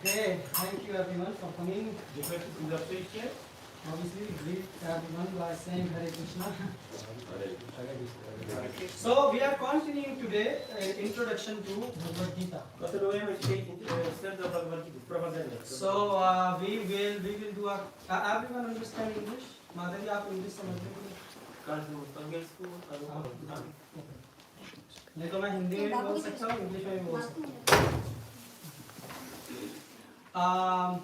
Okay, thank you everyone for coming. Dziękuję wszystkim za przyjście. Obviously, greet everyone by saying Hare Krishna. So we are continuing today introduction to Bhagavad Gita. Kontynuujemy dzisiaj wstęp do Bhagavad Gita, wprowadzenie. So we will do a. Everyone understand English? Madhavi, आप English समझते हो? Każdy mówi po angielsku, albo नहीं तो मैं हिंदी में भी बोल सकता हूँ, इंग्लिश में भी बोल सकता हूँ.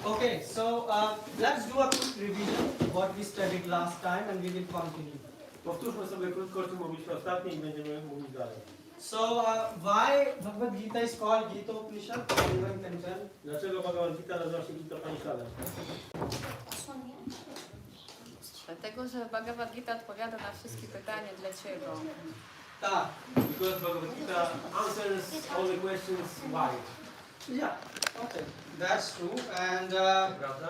Okay, so let's do a quick revision what we studied last time, and we will continue. Powtórzmy sobie krótko, o czym mówiliśmy ostatnio i będziemy mówić dalej. So why Bhagavad Gita is called Gita Upanishad? Anyone can tell? Dlaczego Bhagavad Gita nazywa się Gita Upanishadem? Dlatego, że Bhagavad Gita odpowiada na wszystkie pytania dlaczego. Tak. Because Bhagavad Gita answers all the questions why. Yeah. Okay. That's true. And Prawda?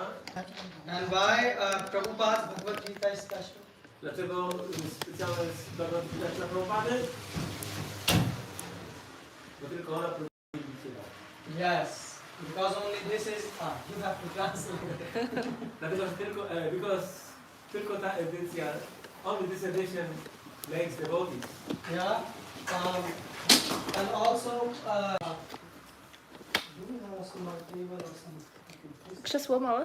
why Prabhupada's Bhagavad Gita is special? Dlaczego specjalna jest Bhagavad Gita dla Prabhupada? Bo tylko ona prowadzi Gita. Yes. Because only this is you have to translate. Dlatego, że tylko ta edycja, only this edition makes devotees. Yeah. And also do we have some more table or something? Krzesło małe?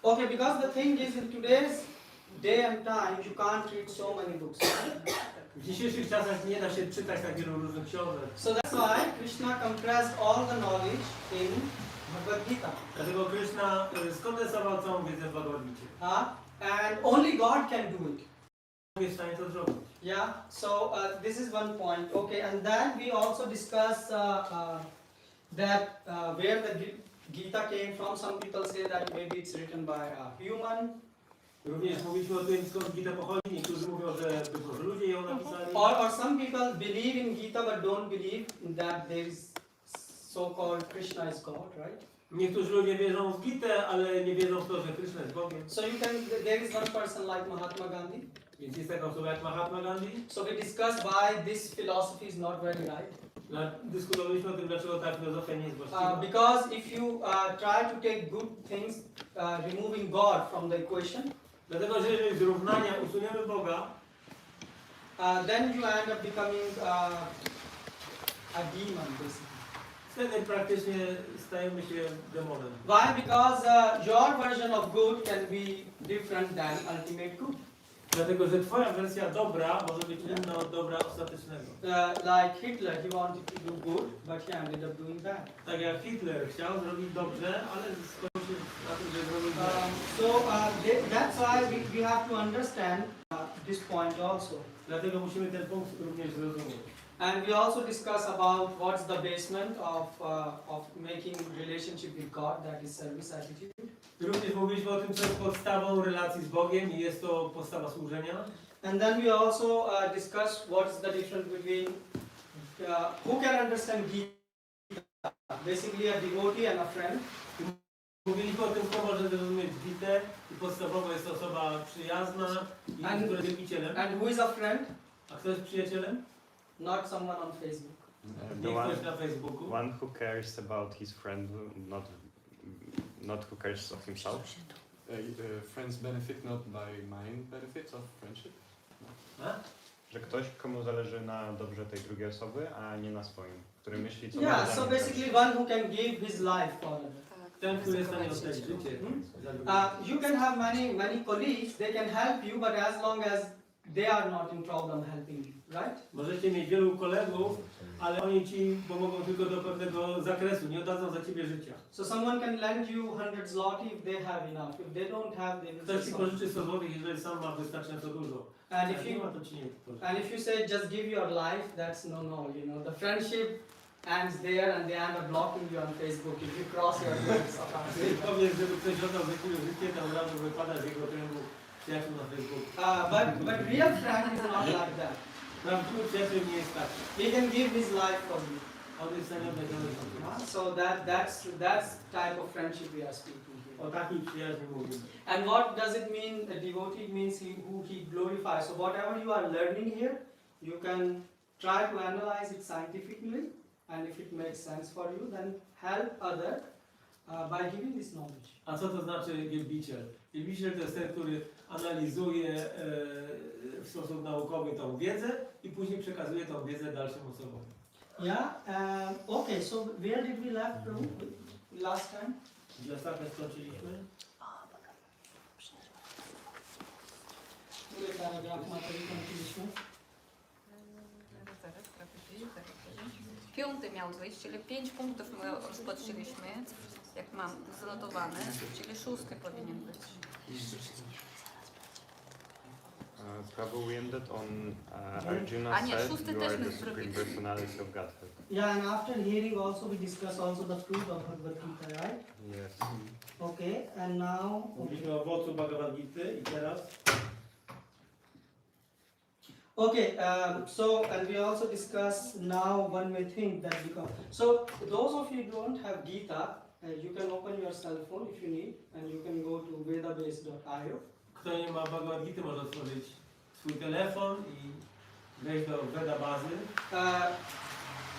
Okay, because the thing is, in today's day and time, you can't read so many books. W dzisiejszych czasach nie da się czytać tak wielu różnych książek. So that's why Krishna compressed all the knowledge in Bhagavad Gita. Dlatego Krishna skondensował całą wiedzę w Bhagavad Gita. And only God can do it. Jest w stanie to zrobić. Yeah, so this is one point. Okay, and then we also discussed that where the Gita came from. Some people say that maybe it's written by a human. Również mówiliśmy o tym, skąd Gita pochodzi. Niektórzy mówią, że być może ludzie ją napisali. Or some people believe in Gita but don't believe that there is so-called Krishna is God, right? Niektórzy ludzie wierzą w Gitę, ale nie wierzą w to, że Krishna jest Bogiem. So there is one person like Mahatma Gandhi. Więc jest taka osoba jak Mahatma Gandhi. So we discussed why this philosophy is not very right. Dyskutowaliśmy o tym, dlaczego ta filozofia nie jest właściwa. Because if you try to take good things, removing God from the equation, Dlatego, że jeżeli z równania usuniemy Boga, then you end up becoming a demon, basically. wtedy praktycznie stajemy się demonem. Why? Because your version of good can be different than ultimate good. Dlatego, że twoja wersja dobra może być inna od dobra ostatecznego. Like Hitler, he wanted to do good, but he ended up doing bad. Tak jak Hitler chciał zrobić dobrze, ale skończył na tym, że zrobił źle. That's why we have to understand this point also. Dlatego musimy ten punkt również zrozumieć. And we also discuss about what's the basement of making relationship with God, that is service attitude. Również mówiliśmy o tym, co jest podstawą relacji z Bogiem i jest to podstawa służenia. And then we also discuss what's the difference between who can understand Gita, basically a devotee and a friend. Mówiliśmy o tym, kto może zrozumieć Gitę i podstawowo jest to osoba przyjazna i która jest wielbicielem. And who is a friend? A kto jest przyjacielem? Not someone on Facebook. Nie ktoś na Facebooku. One who cares about his friend, not who cares of himself. Friends benefit not by mine benefits of friendship. Że ktoś, komu zależy na dobrze tej drugiej osoby, a nie na swoim, który myśli, co Yeah, może so dla mnie basically one who can give his life for others. Ten, który jest w stanie oddać życie. You can have many colleagues, they can help you, but as long as they are not in problem helping you, right? Możecie mieć wielu kolegów, ale oni ci pomogą tylko do pewnego zakresu, nie oddadzą za ciebie życia. So someone can lend you 100 zloty if they have enough. If they don't have, they will Ktoś ci say pożyczy 100 zł, jeżeli sam ma wystarczająco dużo. And Jak if nie you ma, to ci nie pożyczy. and if you say just give your life, that's no, you know. The friendship ends there and they end up blocking you on Facebook if you cross your limits. Jeżeli powiesz, żeby ktoś oddał za ciebie życie, to od razu wypada z jego kręgu przyjaciół na Facebooku. But real friend is not like that. Prawdziwy przyjaciel nie jest taki. He can give his life for you. On jest w stanie oddać za życie. So that's type of friendship we are speaking here. O takiej przyjaźni mówimy. And what does it mean? A devotee means who he glorifies. So whatever you are learning here, you can try to analyze it scientifically and if it makes sense for you, then help other by giving this knowledge. A co to znaczy wielbiciel? Wielbiciel to jest ten, który analizuje w sposób naukowy tą wiedzę i później przekazuje tą wiedzę dalszym osobom. Yeah. Okay. So where did we left Prabhu last time? Gdzie ostatnio skończyliśmy? Który paragraf materii kończyliśmy? Zaraz, piąty miał wyjść, czyli 5 punktów my rozpoczęliśmy, jak mam zanotowane, czyli 6 powinien być. Prabhu, we ended on Arjuna A nie, said szósty you też are my the supreme zrobiliśmy. personality of Godhead. Yeah, and after hearing also we discuss also the fruit of Bhagavad Gita, right? Yes. Okay, and now Mówiliśmy o owocu Bhagavad Gity i teraz okay, so and we also discuss now one may think that because so those of you who don't have Gita, you can open your cell phone if you need, and you can go to vedabase.io. kto nie ma Bhagavad Gity, może otworzyć swój telefon i wejść do Veda bazy.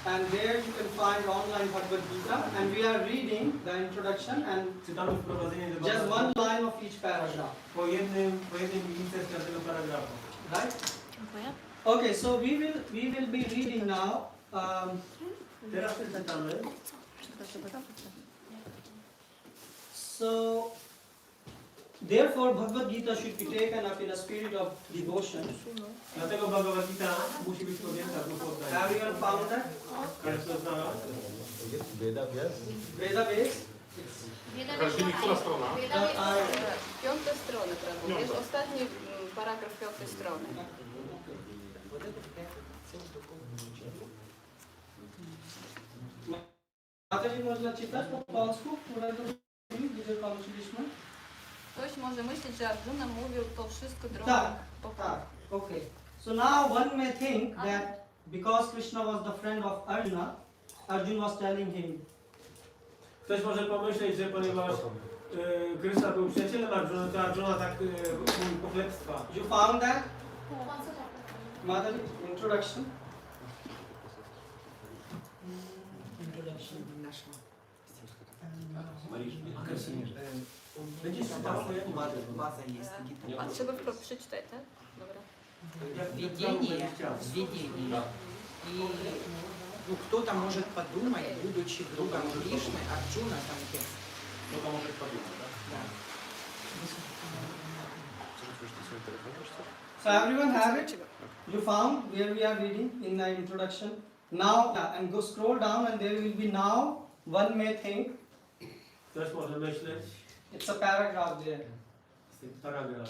And there you can find online Bhagavad Gita, and we are reading the introduction and Czytamy wprowadzenie do just Bhagavad one Gity line of each paragraph, po jednym linijce z każdego paragrafu. right? Dziękuję. Okay, so we will be reading now. Teraz przeczytamy. So, therefore, Bhagavad Gita should be taken up in a spirit of devotion. Dlatego Bhagavad Gita musi być podjęta w duchu Have oddania. you found that? Każdy to znalazł? Veda base. Każdy, która strona? Piąte strony, prawda? Jest ostatni paragraf piątej strony. Mataji, można czytać po polsku, którego gdzie kończyliśmy? Ktoś może myśleć, że Arjuna mówił to wszystko drogą Tak, po tak, okay. So now one may think that because Krishna was the friend of Arjuna, Arjuna was telling him, Ktoś może pomyśleć, że ponieważ Krishna był przyjacielem Arjuna, to Arjuna tak mówił pochlebstwa. you found that? Mataji, introduction. Introduction. Będziesz czytał swoje База есть. A trzeba przeczytać, tak? Dobra. Введение. Введение. И ну, кто-то может подумать, будучи другом Кришны, Арджуна там текст. Кто-то может подумать, да? Да. So everyone have it? You found where we are reading in the introduction? Now, and go scroll down and there will be now, one may think, Ktoś może myśleć, it's a paragraph there. jest ten paragraf.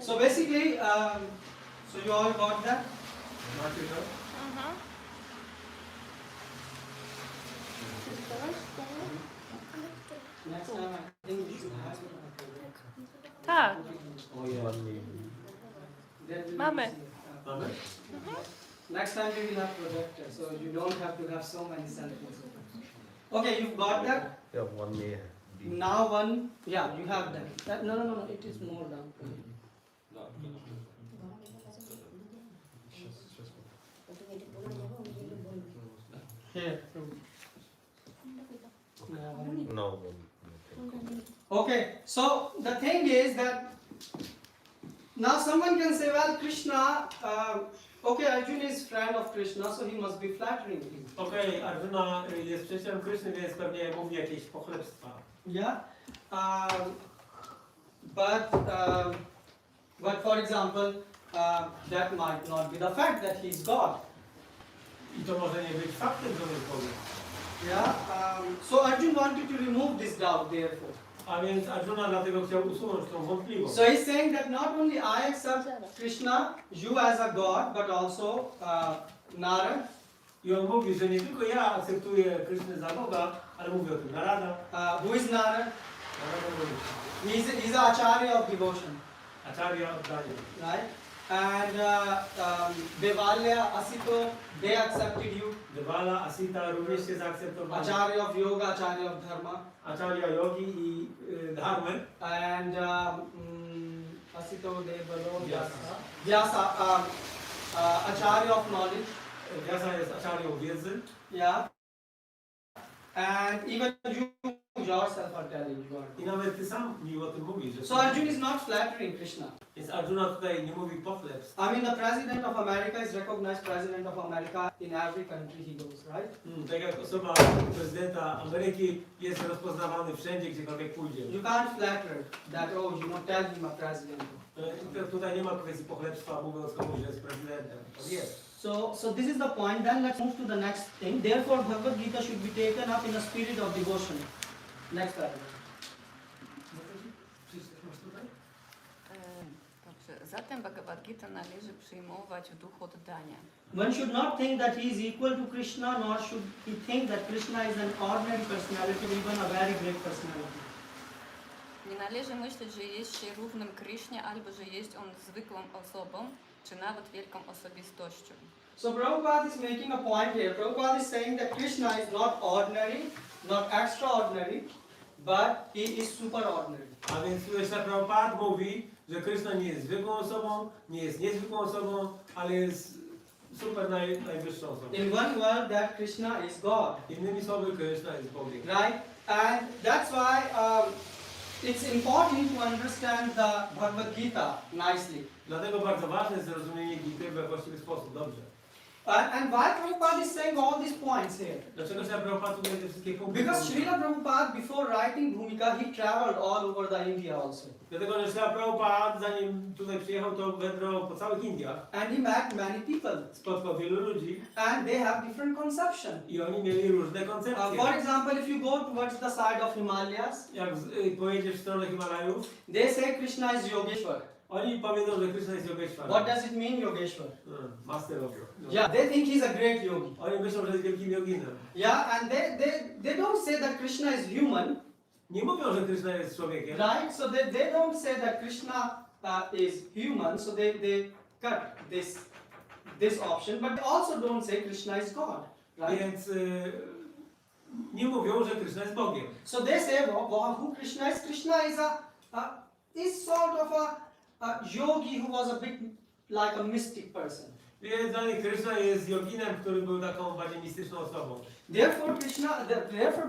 So basically, so you all got that? Macie to? Next time I think we should have Tak, it. Mamy. Mamy? Next time we will have projector, so you don't have to have so many sentences. Okay, you've got that? Yeah, one may be. Now one, yeah, you have that. No, it is more down. Here. No. Okay, so the thing is that now someone can say, well, Krishna, okay, Arjuna is friend of Krishna, so he must be flattering him. Okej, Arjuna jest przyjacielem Kryszny, więc pewnie mówi jakieś pochlebstwa. Yeah, but for example, that might not be the fact that he is God. I to może nie być faktem, że on jest Bogiem. Yeah, so Arjuna wanted to remove this doubt, therefore. A więc Arjuna dlatego chciał usunąć tą wątpliwość. So he's saying that not only I accept Krishna, you as a God, but also Nara. I on mówi, że nie tylko ja akceptuję Krysznę za Boga, ale mówi o tym Narada. Who is Nara? Narada mówi, He's the Acharya of devotion, Acharya oddanie. right? And Devalya, Asito, they accepted you. Devala, Asita również się zaakceptowali. Acharya of yoga, Acharya of dharma. Acharya yogi i dharmy. And Asito, Devalo, Vyasa. Vyasa, Acharya of knowledge. wiara jest aczarią wiedzy. Yeah. And even you yourself are telling you. I nawet ty sam mi o tym mówisz. Że So Arjuna is not flattering Krishna. Więc Arjuna tutaj nie mówi pochlebstw. I mean, the president of America is recognized president of America in every country he goes, right? Tak jak osoba prezydenta Ameryki jest rozpoznawany wszędzie, gdziekolwiek pójdzie. You can't flatter that, oh, you know, tell him a president. Tutaj nie ma kwestii pochlebstwa, mówiąc komuś, że jest prezydentem. To jest. So this is the point. Then let's move to the next thing. Therefore, Bhagavad Gita should be taken up in a spirit of devotion. Next paragraph. Dobrze. Zatem Bhagavad Gita należy przyjmować w duchu oddania. One should not think that he is equal to Krishna, nor should he think that Krishna is an ordinary personality, even a very great personality. Nie należy myśleć, że jest się równym Krishnie, albo że jest on zwykłą osobą, czy nawet wielką osobistością. So Prabhupada is making a point here. Prabhupada is saying that Krishna is not ordinary, not extraordinary, but he is superordinary. A więc tutaj Prabhupada mówi, że Krishna nie jest zwykłą osobą, nie jest niezwykłą osobą, ale jest super najwyższą osobą. In one word, that Krishna is God. Innymi słowy, Krishna jest Bogiem. Right? And that's why it's important to understand the Bhagavad Gita nicely. Dlatego bardzo ważne jest zrozumienie Gity we właściwy sposób, dobrze. And why Prabhupada is saying all these points here? Dlaczego Prabhupada tutaj te wszystkie punkty Because mówi? Srila Prabhupada, before writing Bhumika, he traveled all over the India also. Dlatego, że Prabhupada, zanim tutaj przyjechał, to wędrował po całych Indiach. And he met many people. Spotkał wielu ludzi And they have different conception. i oni mieli różne koncepcje. For example, if you go towards the side of Himalayas, Jak pojedziesz w stronę Himalajów, they say Krishna is Yogeshwar. oni powiedzą, że Krishna jest Yogeshwar. What does it mean, Yogeshwar? Master of yoga. Yeah, they think he's a great yogi. Oni myślą, że jest wielkim joginem. Yeah, and they don't say that Krishna is human, Nie mówią, że Krishna jest człowiekiem. right? So they don't say that Krishna is human, so they cut this option, but they also don't say Krishna is God, right? Więc nie mówią, że Krishna jest Bogiem. So they say, who Krishna is? Krishna is sort of a yogi who was a bit like a mystic person. Więc dla nich Krishna jest joginem, który był taką bardziej mistyczną osobą. Therefore,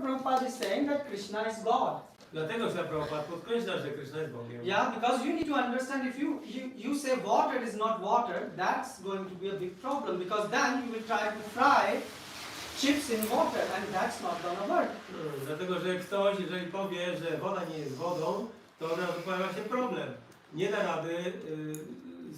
Prabhupada is saying that Krishna is God. Dlatego Prabhupada podkreśla, że Krishna jest Bogiem. Yeah, because you need to understand, if you say water is not water, that's going to be a big problem, because then you will try to fry chips in water, and that's not gonna work. Dlatego, że ktoś, jeżeli powie, że woda nie jest wodą, to od razu pojawia się problem. Nie da rady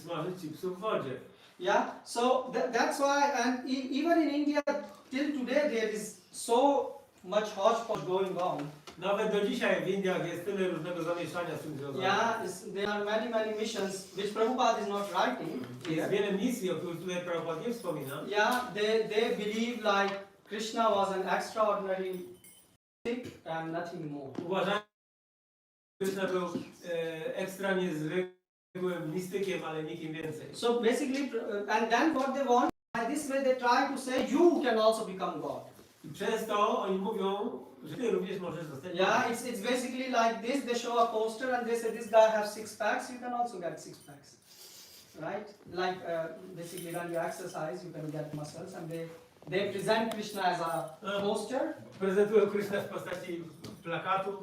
smażyć chipsów w wodzie. Yeah, so that's why, and even in India, till today, there is so much hodgepodge going on. Nawet do dzisiaj w Indiach jest tyle różnego zamieszania z tym związanego. Yeah, there are many missions which Prabhupada is not writing. Jest wiele misji, o których tutaj Prabhupada nie wspomina. Yeah, they believe like Krishna was an extraordinary and nothing more. Uważają, że Krishna był ekstra niezwykłym mistykiem, ale nikim więcej. So basically, and then what they want, by this way they try to say you can also become God. I przez to oni mówią, że ty również możesz zostać Yeah, Bogiem. it's basically like this. They show a poster and they say this guy has 6 packs. You can also get 6 packs, right? Like basically when you exercise, you can get muscles, and they present Krishna as a poster, Prezentują Krishna w postaci plakatu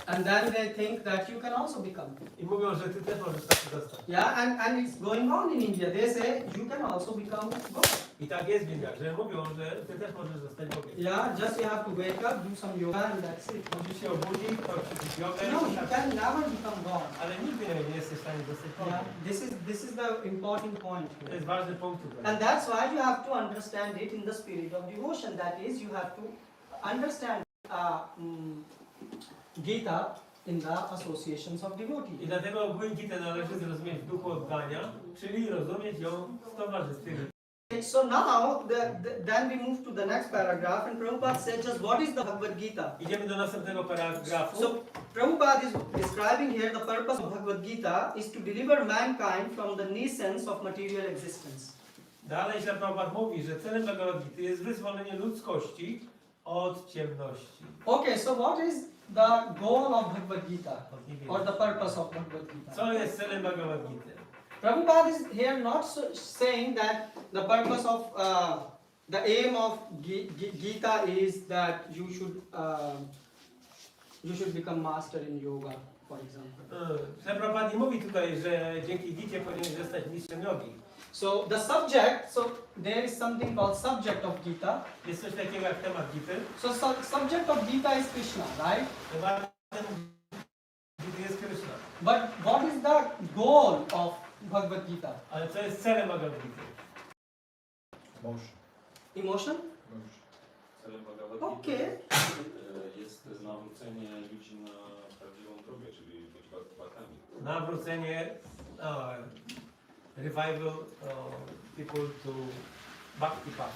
and then they think that you can also become. i mówią, że ty też możesz taki zostać. Yeah, and it's going on in India. They say you can also become God. I tak jest w Indiach, że mówią, że ty też możesz zostać Bogiem. Yeah, just you have to wake up, do some yoga, and that's it. Musisz się obudzić, ćwiczyć jogę, No, you can never become God. ale nigdy nie jesteś w stanie zostać Yeah, Bogiem. this is the important point To here. jest ważny punkt tutaj. And that's why you have to understand it in the spirit of devotion. That is, you have to understand Gita in the associations of I devotees. dlatego Gitę należy zrozumieć w duchu oddania, czyli rozumieć ją w towarzystwie. So now, then we move to the next paragraph, and Prabhupada said just what is the Bhagavad Gita? Idziemy do następnego paragrafu. So Prabhupada is describing here the purpose of Bhagavad Gita is to deliver mankind from the nuisance of material existence. Dalej się Prabhupada mówi, że celem Bhagavad Gity jest wyzwolenie ludzkości od ciemności. Okay, so what is the goal of Bhagavad Gita, or the purpose of Bhagavad Gita? Co jest celem Bhagavad Gity? Prabhupada is here not saying that the purpose of the aim of Gita is that you should become master in yoga, for example. Prabhupada nie mówi tutaj, że dzięki Gicie powinien zostać mistrzem jogi. So the subject, so there is something called subject of Gita. Jest coś takiego jak temat Gity. So subject of Gita is Krishna, right? Tematem Gity jest Krishna. But what is the goal of Bhagavad Gita? Ale co jest celem Bhagavad Gity? Emotion? Celem Bhagavad Okay. Gity jest nawrócenie ludzi na prawdziwą drogę, czyli być bhaktatami. Nawrócenie, revival people to bhakti path.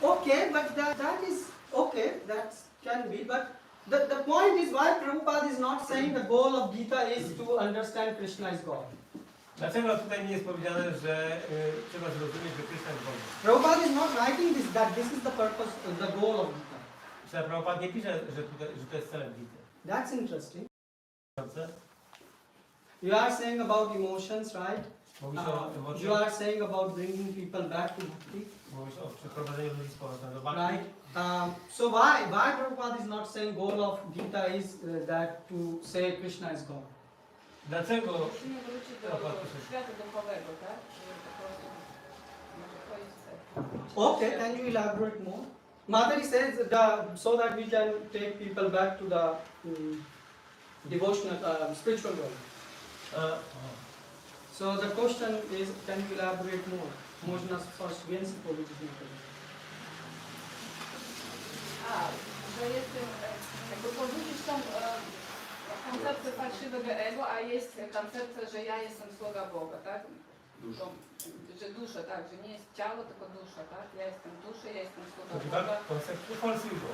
Okay, but that is okay, that can be, but the point is why Prabhupada is not saying the goal of Gita is to understand Krishna is God. Dlaczego tutaj nie jest powiedziane, że trzeba zrozumieć, że Krishna jest Bogiem? Prabhupada is not writing this, that this is the purpose, the goal of Gita. Czy Prabhupada nie pisze, że to jest celem Gity? That's interesting. You are saying about emotions, right? Mówisz o You emocjach, are saying about bringing people back to bhakti, mówisz o przeprowadzeniu ludzi z powrotem do bhakti. right? So why Prabhupada is not saying goal of Gita is that to say Krishna is God? Dlaczego Musimy wrócić do świata duchowego, tak? Że po prostu może to jest cel. Okay, can you elaborate more? Madhuri says so that we can take people back to the devotional, spiritual world. So the question is, can you elaborate more? Można coś więcej powiedzieć na to. Że jest jakby porzucić tą koncepcję fałszywego ego, a jest koncepcja, że ja jestem sługa Boga, tak? Dusza. Że dusza, tak, że nie jest ciało, tylko dusza, tak? Ja jestem dusza, ja jestem sługa to give Boga. up concept to false ego?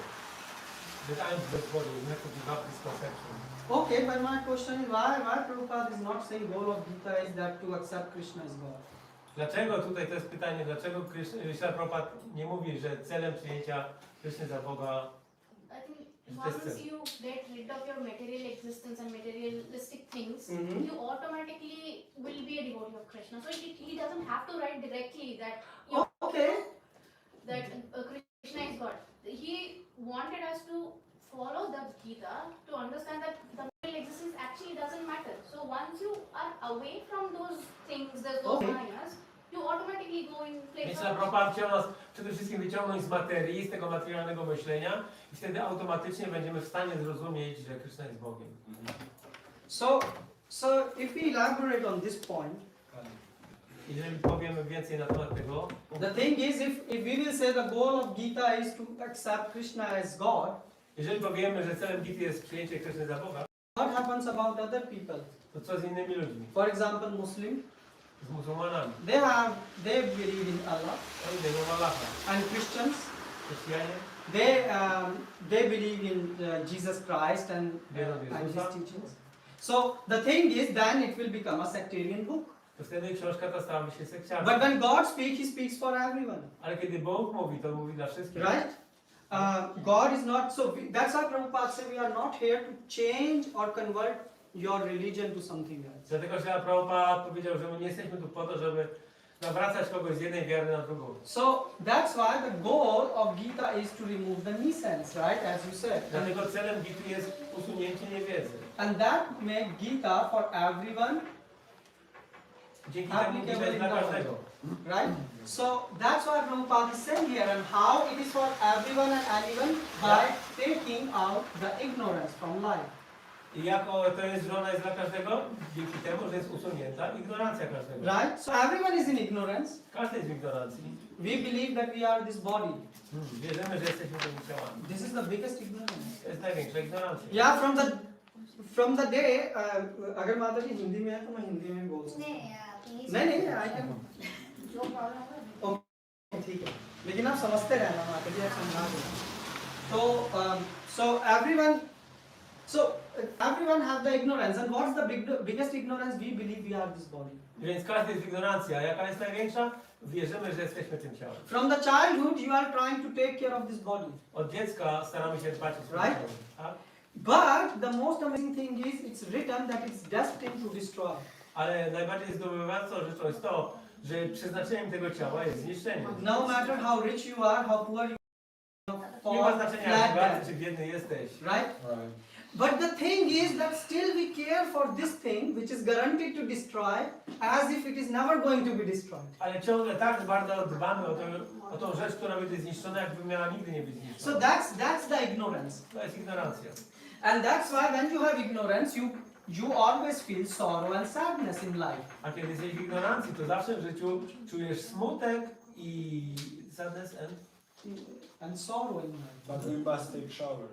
That I am the body, we have to give up this conception. Okay, but my question is why Prabhupada is not saying goal of Gita is that to accept Krishna as God? Dlaczego tutaj to jest pytanie, dlaczego Śrila Prabhupada nie mówi, że celem przyjęcia Kryszny za Boga I think Just once you get rid of your material existence and materialistic things, Mhm. you automatically will be a devotee of Krishna. So he doesn't have to write directly that Okay. Krishna is God. He wanted us to follow the Gita to understand that the material existence actually doesn't matter. So once you are away from those things, those Okay. mayas, you automatically go in place Więc of Prabhupada chciał nas przede wszystkim wyciągnąć z materii, z tego materialnego myślenia i wtedy automatycznie będziemy w stanie zrozumieć, że Kryszna jest Bogiem. So if we elaborate on this point, Jeżeli powiemy więcej na temat tego, the thing is if we will say the goal of Gita is to accept Krishna as God, jeżeli powiemy, że celem Gity jest przyjęcie Kryszny za Boga, what happens about other people? to co z innymi ludźmi? For example, Muslim, Z muzułmanami. they believe in Allah, Oni wierzą w Allaha. and Christians, Chrześcijanie they believe in Jesus Christ and His teachings. So the thing is, then it will become a sectarian book. to wtedy książka ta stałaby się sekciarstwem. But when God speaks, He speaks for everyone, Ale kiedy Bóg mówi, to mówi dla wszystkich. right? God is not so. That's why Prabhupada said we are not here to change or convert your religion to something else. Dlatego, że Prabhupada powiedział, że my nie jesteśmy tu po to, żeby nawracać kogoś z jednej wiary na drugą. So that's why the goal of Gita is to remove the nuisance, right? As you said. Dlatego celem Gity jest usunięcie niewiedzy. And that make Gita for everyone, Dzięki temu Gita jest dla każdego. right? So that's why Prabhupada is saying here, and how it is for everyone and anyone by taking out the ignorance from life. I jako to jest, że ona jest dla każdego? Dzięki temu, że jest usunięta ignorancja każdego. Right? So everyone is in ignorance. Każdy jest w ignorancji. We believe that we are this body. Wierzymy, że jesteśmy tymi ciałami. This is the biggest ignorance. To jest największa ignorancja. Yeah, from the day, अगर माता जी हिंदी में है तो मैं हिंदी में बोल सकता हूँ। नहीं, I can. जो प्रॉब्लम है ठीक है, लेकिन आप समझते रहना माता जी, आप समझा दो। So everyone have the ignorance, and what's the biggest ignorance? We believe we are this body. Więc każdy jest w ignorancji. A jaka jest największa? Wierzymy, że jesteśmy tym ciałem. From the childhood, you are trying to take care of this body. Od dziecka staramy się dbać o swoje Right? ciało. Tak? But the most amazing thing is, it's written that it's destined to destroy. Ale najbardziej zdobywającą rzeczą jest to, że przeznaczeniem tego ciała jest zniszczenie. No matter how rich you are, how poor you are, Nie ma fall znaczenia, jak flat bogaty dead, czy biedny jesteś. right? But the thing is that still we care for this thing which is guaranteed to destroy as if it is never going to be destroyed. Ale ciągle tak bardzo dbamy o tą rzecz, która będzie zniszczona, jakby miała nigdy nie być So zniszczona. that's the ignorance. To jest ignorancja. And that's why when you have ignorance, you always feel sorrow and sadness in life. A kiedy jesteś w ignorancji, to zawsze w życiu czujesz smutek i sadness And sorrow in life. But we must take shower.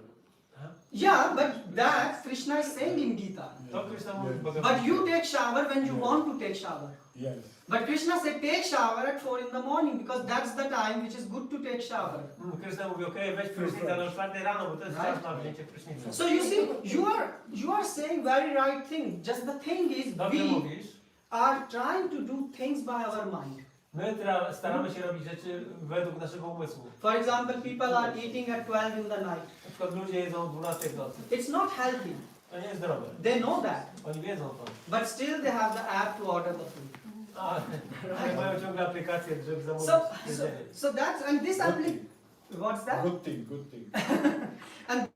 Yeah, but that Krishna is saying in Gita. To Krishna mówi w But Bhagavad. you take shower when you want to take shower. Yes. But Krishna said take shower at 4 in the morning because that's the time which is good to take shower. Krishna mówi, okej, weź prysznic o 4 rano, bo to jest czas na wzięcie prysznica. So you see, you are saying very right thing. Just the thing is, Dobrze we mówisz. are trying to do things by our mind. My staramy się robić rzeczy według naszego umysłu. For example, people are eating at 12 in the night. Na przykład ludzie jedzą o 12 w nocy. It's not healthy. To nie jest zdrowe. They know that. Oni wiedzą to. But still they have the app to order the food. Ale mają ciągle aplikację, żeby zamówić jedzenie. So that's, and this what's that? Good thing, good thing. And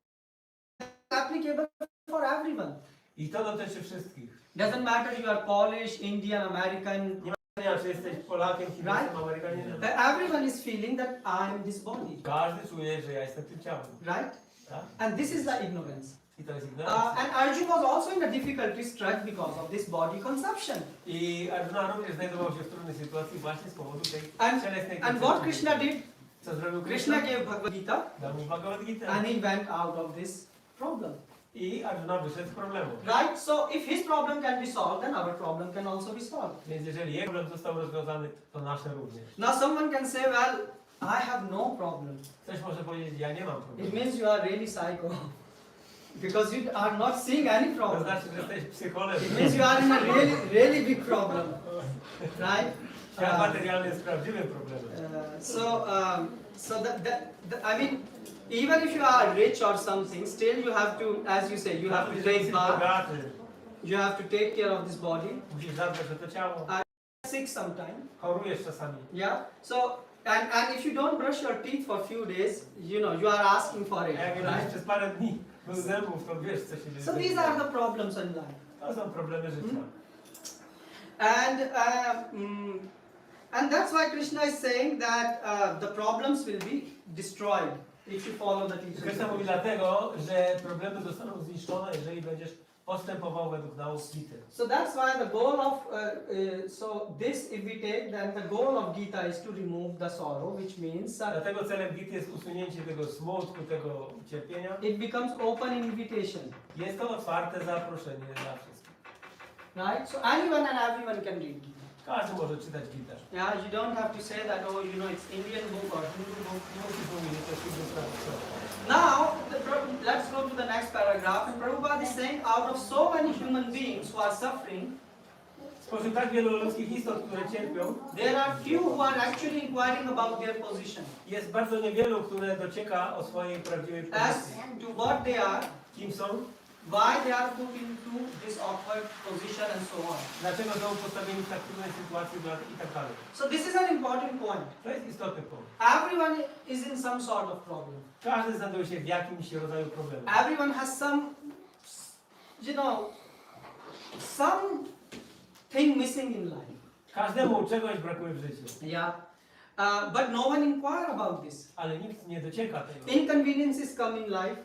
applicable for everyone. I to dotyczy wszystkich. Doesn't matter you are Polish, Indian, American. Nie ma znaczenia, czy jesteś Polakiem, Chińczykiem, Amerykaninem. Everyone is feeling that I am this body. Każdy czuje, że ja jestem tym ciałem. Right? Tak? And this is the ignorance. I to jest ignorancja. And Arjuna was also in a difficulty stretch because of this body consumption. I Arjuna również znajdował się w trudnej sytuacji właśnie z powodu tej cielesnej And what Krishna did, Co zrobił Krishna gave Bhagavad Gita Dał mu Bhagavad Gita. and he went out of this problem. I Arjuna wyszedł z problemu. Right? So if his problem can be solved, then our problem can also be solved. Więc jeżeli jego problem został rozwiązany, to nasze również. Now someone can say, well, I have no problem. Ktoś może powiedzieć, ja nie mam It problemu. means you are really psycho. Because you are not seeing any To problem. znaczy, że jesteś psycholem. It means you are in a really big problem. Right? Świat materialny jest prawdziwym problemem. I mean, even if you are rich or something, still you have to, as you say, you have to Jeżeli take jesteś bath, bogaty, you have to take care of this body. musisz zadbać o to ciało. Sick sometime. Chorujesz czasami. Yeah. So and if you don't brush your teeth for a few days, you know you are asking for it. A jak Right? będziesz przez parę dni bez zębów, to wiesz, co się dzieje. So these are the problems in life. To są problemy życia. And that's why Krishna is saying that the problems will be destroyed if you follow the teachings. Krishna mówi dlatego, że problemy zostaną zniszczone, jeżeli będziesz postępował według nauk Gity. So that's why the goal of so this, if we take, then the goal of Gita is to remove the sorrow, which means Dlatego celem Gity jest usunięcie tego smutku, tego cierpienia. it becomes open invitation, Jest to otwarte zaproszenie dla wszystkich. right? So anyone and everyone can read Gita. Każdy może czytać Gitę. Yeah, you don't have to say that, oh, you know, it's Indian book or Hindu book. Nie musisz mówić, że to jest hindustan. Now, let's go to the next paragraph. And Prabhupada is saying, out of so many human beings who are suffering, Spośród tak wielu ludzkich istot, które cierpią, there are few who are actually inquiring about their position, jest bardzo niewielu, które docieka o swojej prawdziwej as pozycji. to what they are, Kim są, why they are put into this awkward position, and so on. dlaczego są postawieni w tak trudnej sytuacji i tak dalej. So this is an important point. To jest istotny punkt. Everyone is in some sort of problem. Każdy znajduje się w jakimś rodzaju problemu. Everyone has some, you know, some thing missing in life. Każdemu czegoś brakuje w życiu. Yeah. But no one inquire about this. Ale nikt nie docieka tego. Inconveniences come in life.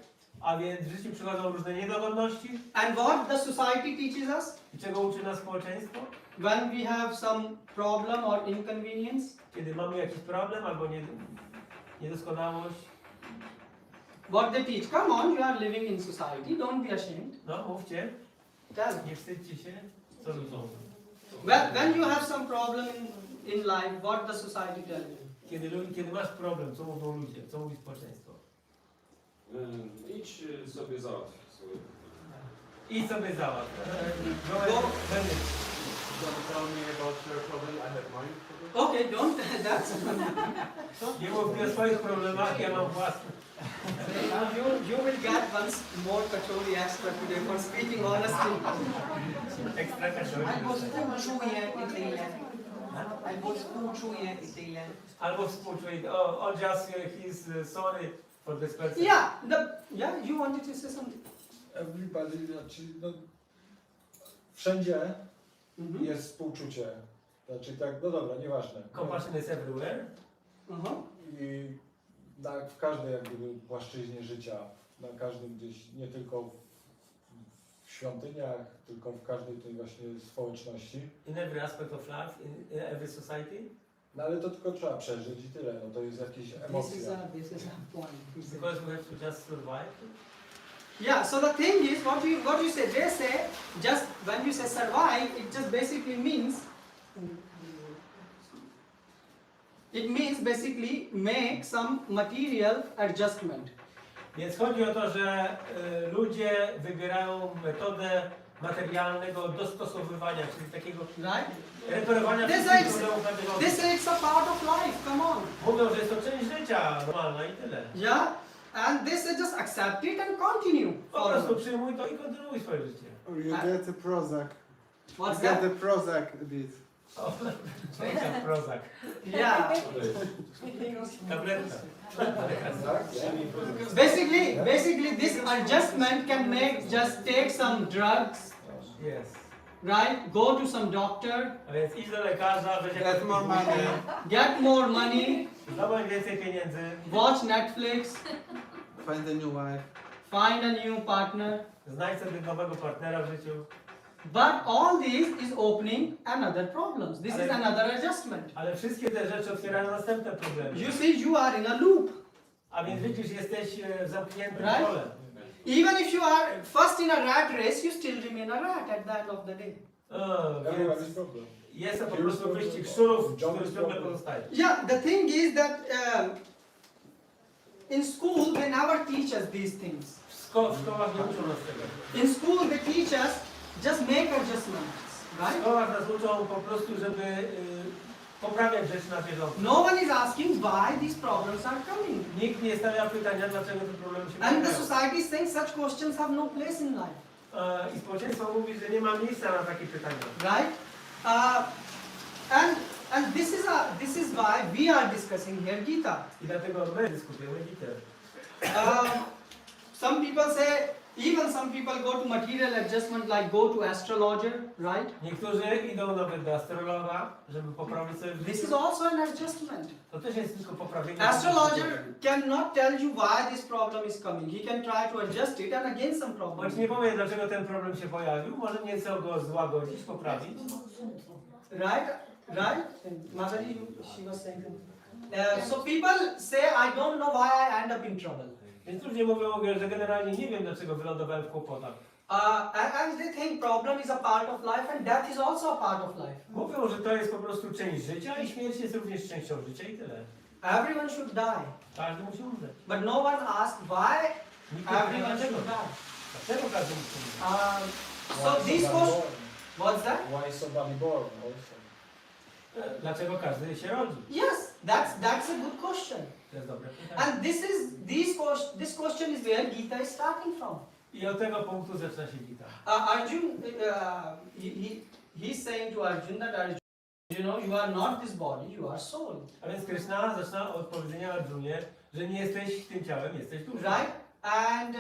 A więc w życiu przychodzą różne niedogodności. And what the society teaches us? I czego uczy nas społeczeństwo? When we have some problem or inconvenience, Kiedy mamy jakiś problem albo niedoskonałość, what they teach, come on, you are living in society, don't be ashamed. no mówcie, Tell. nie wstydźcie się, co ludziom. When you have some problem in life, what the society tell you? Kiedy masz problem, co mówią ludzie, co mówi społeczeństwo? Idź sobie załatw swoje. I sobie załatw. Don't tell me about your problem, I have mine. Okay, don't, that's, Nie mów mi o swoich problemach, ja mam własne. you will get once more Kachori extra today for speaking honestly. Ekstra kaszori. Albo współczuję i tyle. Albo współczuje i tyle. Albo współczuje, or just he's sorry for this person. Yeah, you wanted to say something? Everybody, znaczy, no, wszędzie Mhm. jest współczucie. Znaczy tak, no dobra, nieważne. Compassion is everywhere. I tak w każdej jak gdyby płaszczyźnie życia, na każdym gdzieś, nie tylko w świątyniach, tylko w każdej tej właśnie społeczności. In every aspect of life, in every society. No ale to tylko trzeba przeżyć i tyle, no to jest jakieś This is emocja. a point. Because we have to just survive. Yeah, so the thing is, what you say, they say, just when you say survive, it just basically means, basically make some material adjustment. Więc chodzi o to, że ludzie wybierają metodę materialnego dostosowywania, czyli takiego Right? reperowania This wszystkich is- problemów na bieżąco. This is a part of life, come on. Mówią, że jest to część życia normalna i tyle. Yeah? And this is just accept it and continue. Po prostu przyjmuj to i kontynuuj swoje życie. Or you get the Prozac. What's You get that? the Prozac a bit. O, Prozac. Yeah. Tabletka. Tak? Basically this adjustment can make, just take some drugs, Yes. right? Go to some doctor, A więc idź do lekarza, weź Get jakąś more money. get more money, zdobądź więcej pieniędzy, watch Netflix, Find a new wife. find a new partner. znajdź sobie nowego partnera w życiu. But all this is opening another problems. This is another adjustment. Ale wszystkie te rzeczy otwierają następne problemy. You see, you are in a loop. A więc widzisz, jesteś w zamkniętym Right? pole. Even if you are first in a rat race, you still remain a rat at the end of the day. Everybody's Więc problem. jest to po prostu wyścig szczurów, który ciągle pozostaje. Yeah, the thing is that in school they never teach us these things. W szkołach nie uczą nas tego. In school they teach us just make adjustments, W right? szkołach nas uczą po prostu, żeby poprawiać rzeczy na bieżąco. No one is asking why these problems are coming. Nikt nie stawia pytania, dlaczego te problemy się And the pojawiają. society is saying such questions have no place in life, I społeczeństwo mówi, że nie ma miejsca na takie pytania. right? And this is why we are discussing here Gita. I dlatego my dyskutujemy Gitę. Some people say, even some people go to material adjustment like go to astrologer, right? Niektórzy idą nawet do astrologa, żeby poprawić sobie This życie. is also an adjustment. To też jest tylko poprawienie. Astrologer cannot tell you why this problem is coming. He can try to adjust it and again some Bądź problem. nie powie, dlaczego ten problem się pojawił, może nieco go złagodzić, poprawić. Right? Right? Mother, she was saying. So people say, I don't know why I end up in trouble. Więc ludzie mówią, że generalnie nie wiem, dlaczego wylądowałem w kłopotach. And they think problem is a part of life and death is also a part of life. Mówią, że to jest po prostu część życia i śmierć jest również częścią życia i tyle. Everyone should die. Każdy musi umrzeć. But no one asked why Nikt nie wie, everyone dlaczego. should die. Dlaczego każdy musi umrzeć? So these questions, what's that? Why somebody born also? Dlaczego każdy się rodzi? Yes, that's a good question. To jest dobre pytanie. And this question is where Gita is starting from. I od tego punktu zaczyna się Gita. Arjun, he's saying to Arjun that Arjun, you know, you are not this body, you are soul. A więc Krishna zaczyna od powiedzenia Arjunie, że nie jesteś tym ciałem, jesteś duszą. Right? And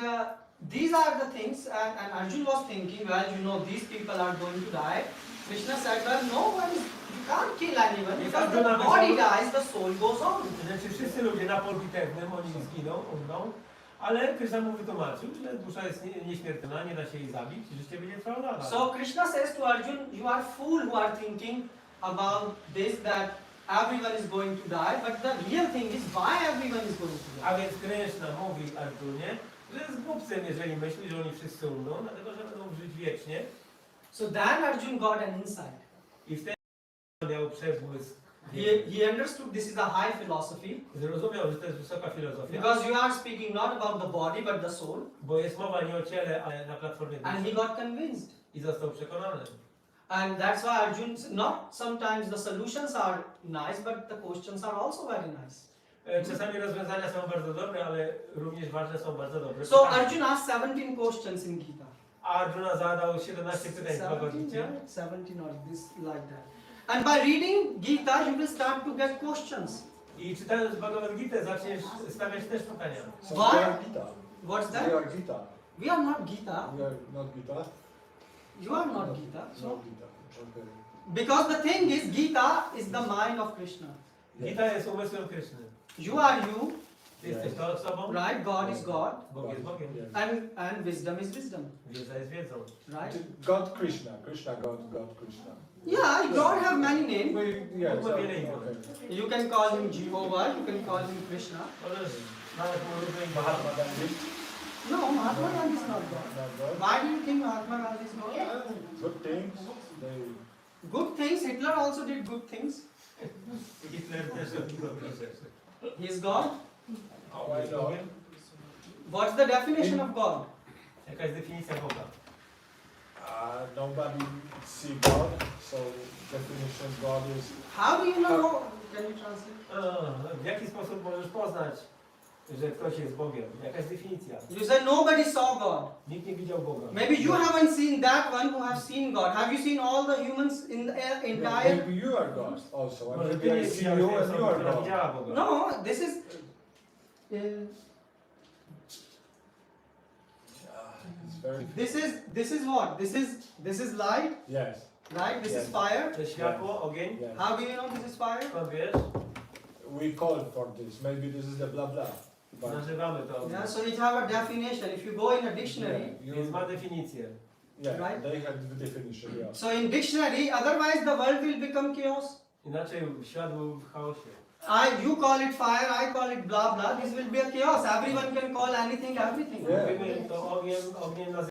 these are the things, and Arjun was thinking, well, you know, these people are going to die. Krishna said, well, no one is, you can't kill anyone because the body dies, the soul goes on. Znaczy wszyscy ludzie na polu bitewnym, oni zginą, umrą, ale Krishna mu wytłumaczył, że dusza jest nieśmiertelna, nie da się jej zabić, życie będzie trwało dalej. So Krishna says to Arjun, you are fool who are thinking about this, that everyone is going to die, but the real thing is why everyone is going to die. A więc Krishna mówi Arjunie, że jest głupcem, jeżeli myśli, że oni wszyscy umrą, dlatego że będą żyć wiecznie. So then Arjun got an insight. I wtedy miał przebłysk. He understood this is a high philosophy Zrozumiał, że to jest wysoka filozofia. because you are speaking not about the body but the soul, Bo jest mowa nie o ciele, ale na platformie and he duszy. got convinced. I został przekonany. And that's why Arjun, not sometimes the solutions are nice, but the questions are also very nice. Czasami rozwiązania są bardzo dobre, ale również ważne są bardzo dobre. So pytania. Arjun asked 17 questions in Gita. A Arjuna zadał 17 pytań w Bhagavad 17, Gita. yeah, 17 or this like that. And by reading Gita, you will start to get questions. I czytając Bhagavad Gitę zaczniesz stawiać też pytania. So Why? we are Gita. What's We that? are Gita. We are not Gita. We are not Gita. You are not Gita. Not Gita. Okay. Because the thing is, Gita is the mind of Krishna. Gita jest umysłem Kryszny. You are you, Ty jesteś tą osobą, right? God is God, Bóg jest Bogiem. Yes. and wisdom is wisdom, Wiedza jest wiedzą. right? God Krishna. Krishna God. God Krishna. Yeah, God have many names. Yes. Bóg ma wiele imion. Okay. You can call him Jehovah, you can call him Krishna. Możesz nawet mu różne imiona. Mahatma Gandhi. No, Mahatma Gandhi is not God. Not God. Why do you think Mahatma Gandhi is God? Good things. They. Good things, Hitler also did good things. Hitler też robił dobre rzeczy. He is God. Oh, I know. What's the definition of God? Jaka jest definicja Boga? Nobody see God, so definition God is. How do you know? Can you translate? W jaki sposób możesz poznać, że ktoś jest Bogiem? Jaka jest definicja? You said nobody saw God. Nikt nie widział Boga. Maybe you haven't seen that one who have seen God. Have you seen all the humans in the entire? Maybe you are God also. Może Maybe ty nie I see widziałeś you tej and osoby, you are która God. widziała Boga. No, this is. It's very. This is what? This is light, Yes. right? This is Yes. fire. To jest światło, ogień. Yes. How do you know this is fire? Skąd wiesz? We call for this. Maybe this is the blah blah. But Nazywamy to ogień. Yeah, so it have a definition. If you go in a dictionary, yeah, Więc ma definicję. yeah, Right? they have the definition. Yeah. so in dictionary, otherwise the world will become chaos. Inaczej świat był w chaosie. You call it fire, I call it blah blah. This will be a chaos. Everyone can call anything everything. Yeah. Mówimy to ogniem nazywamy.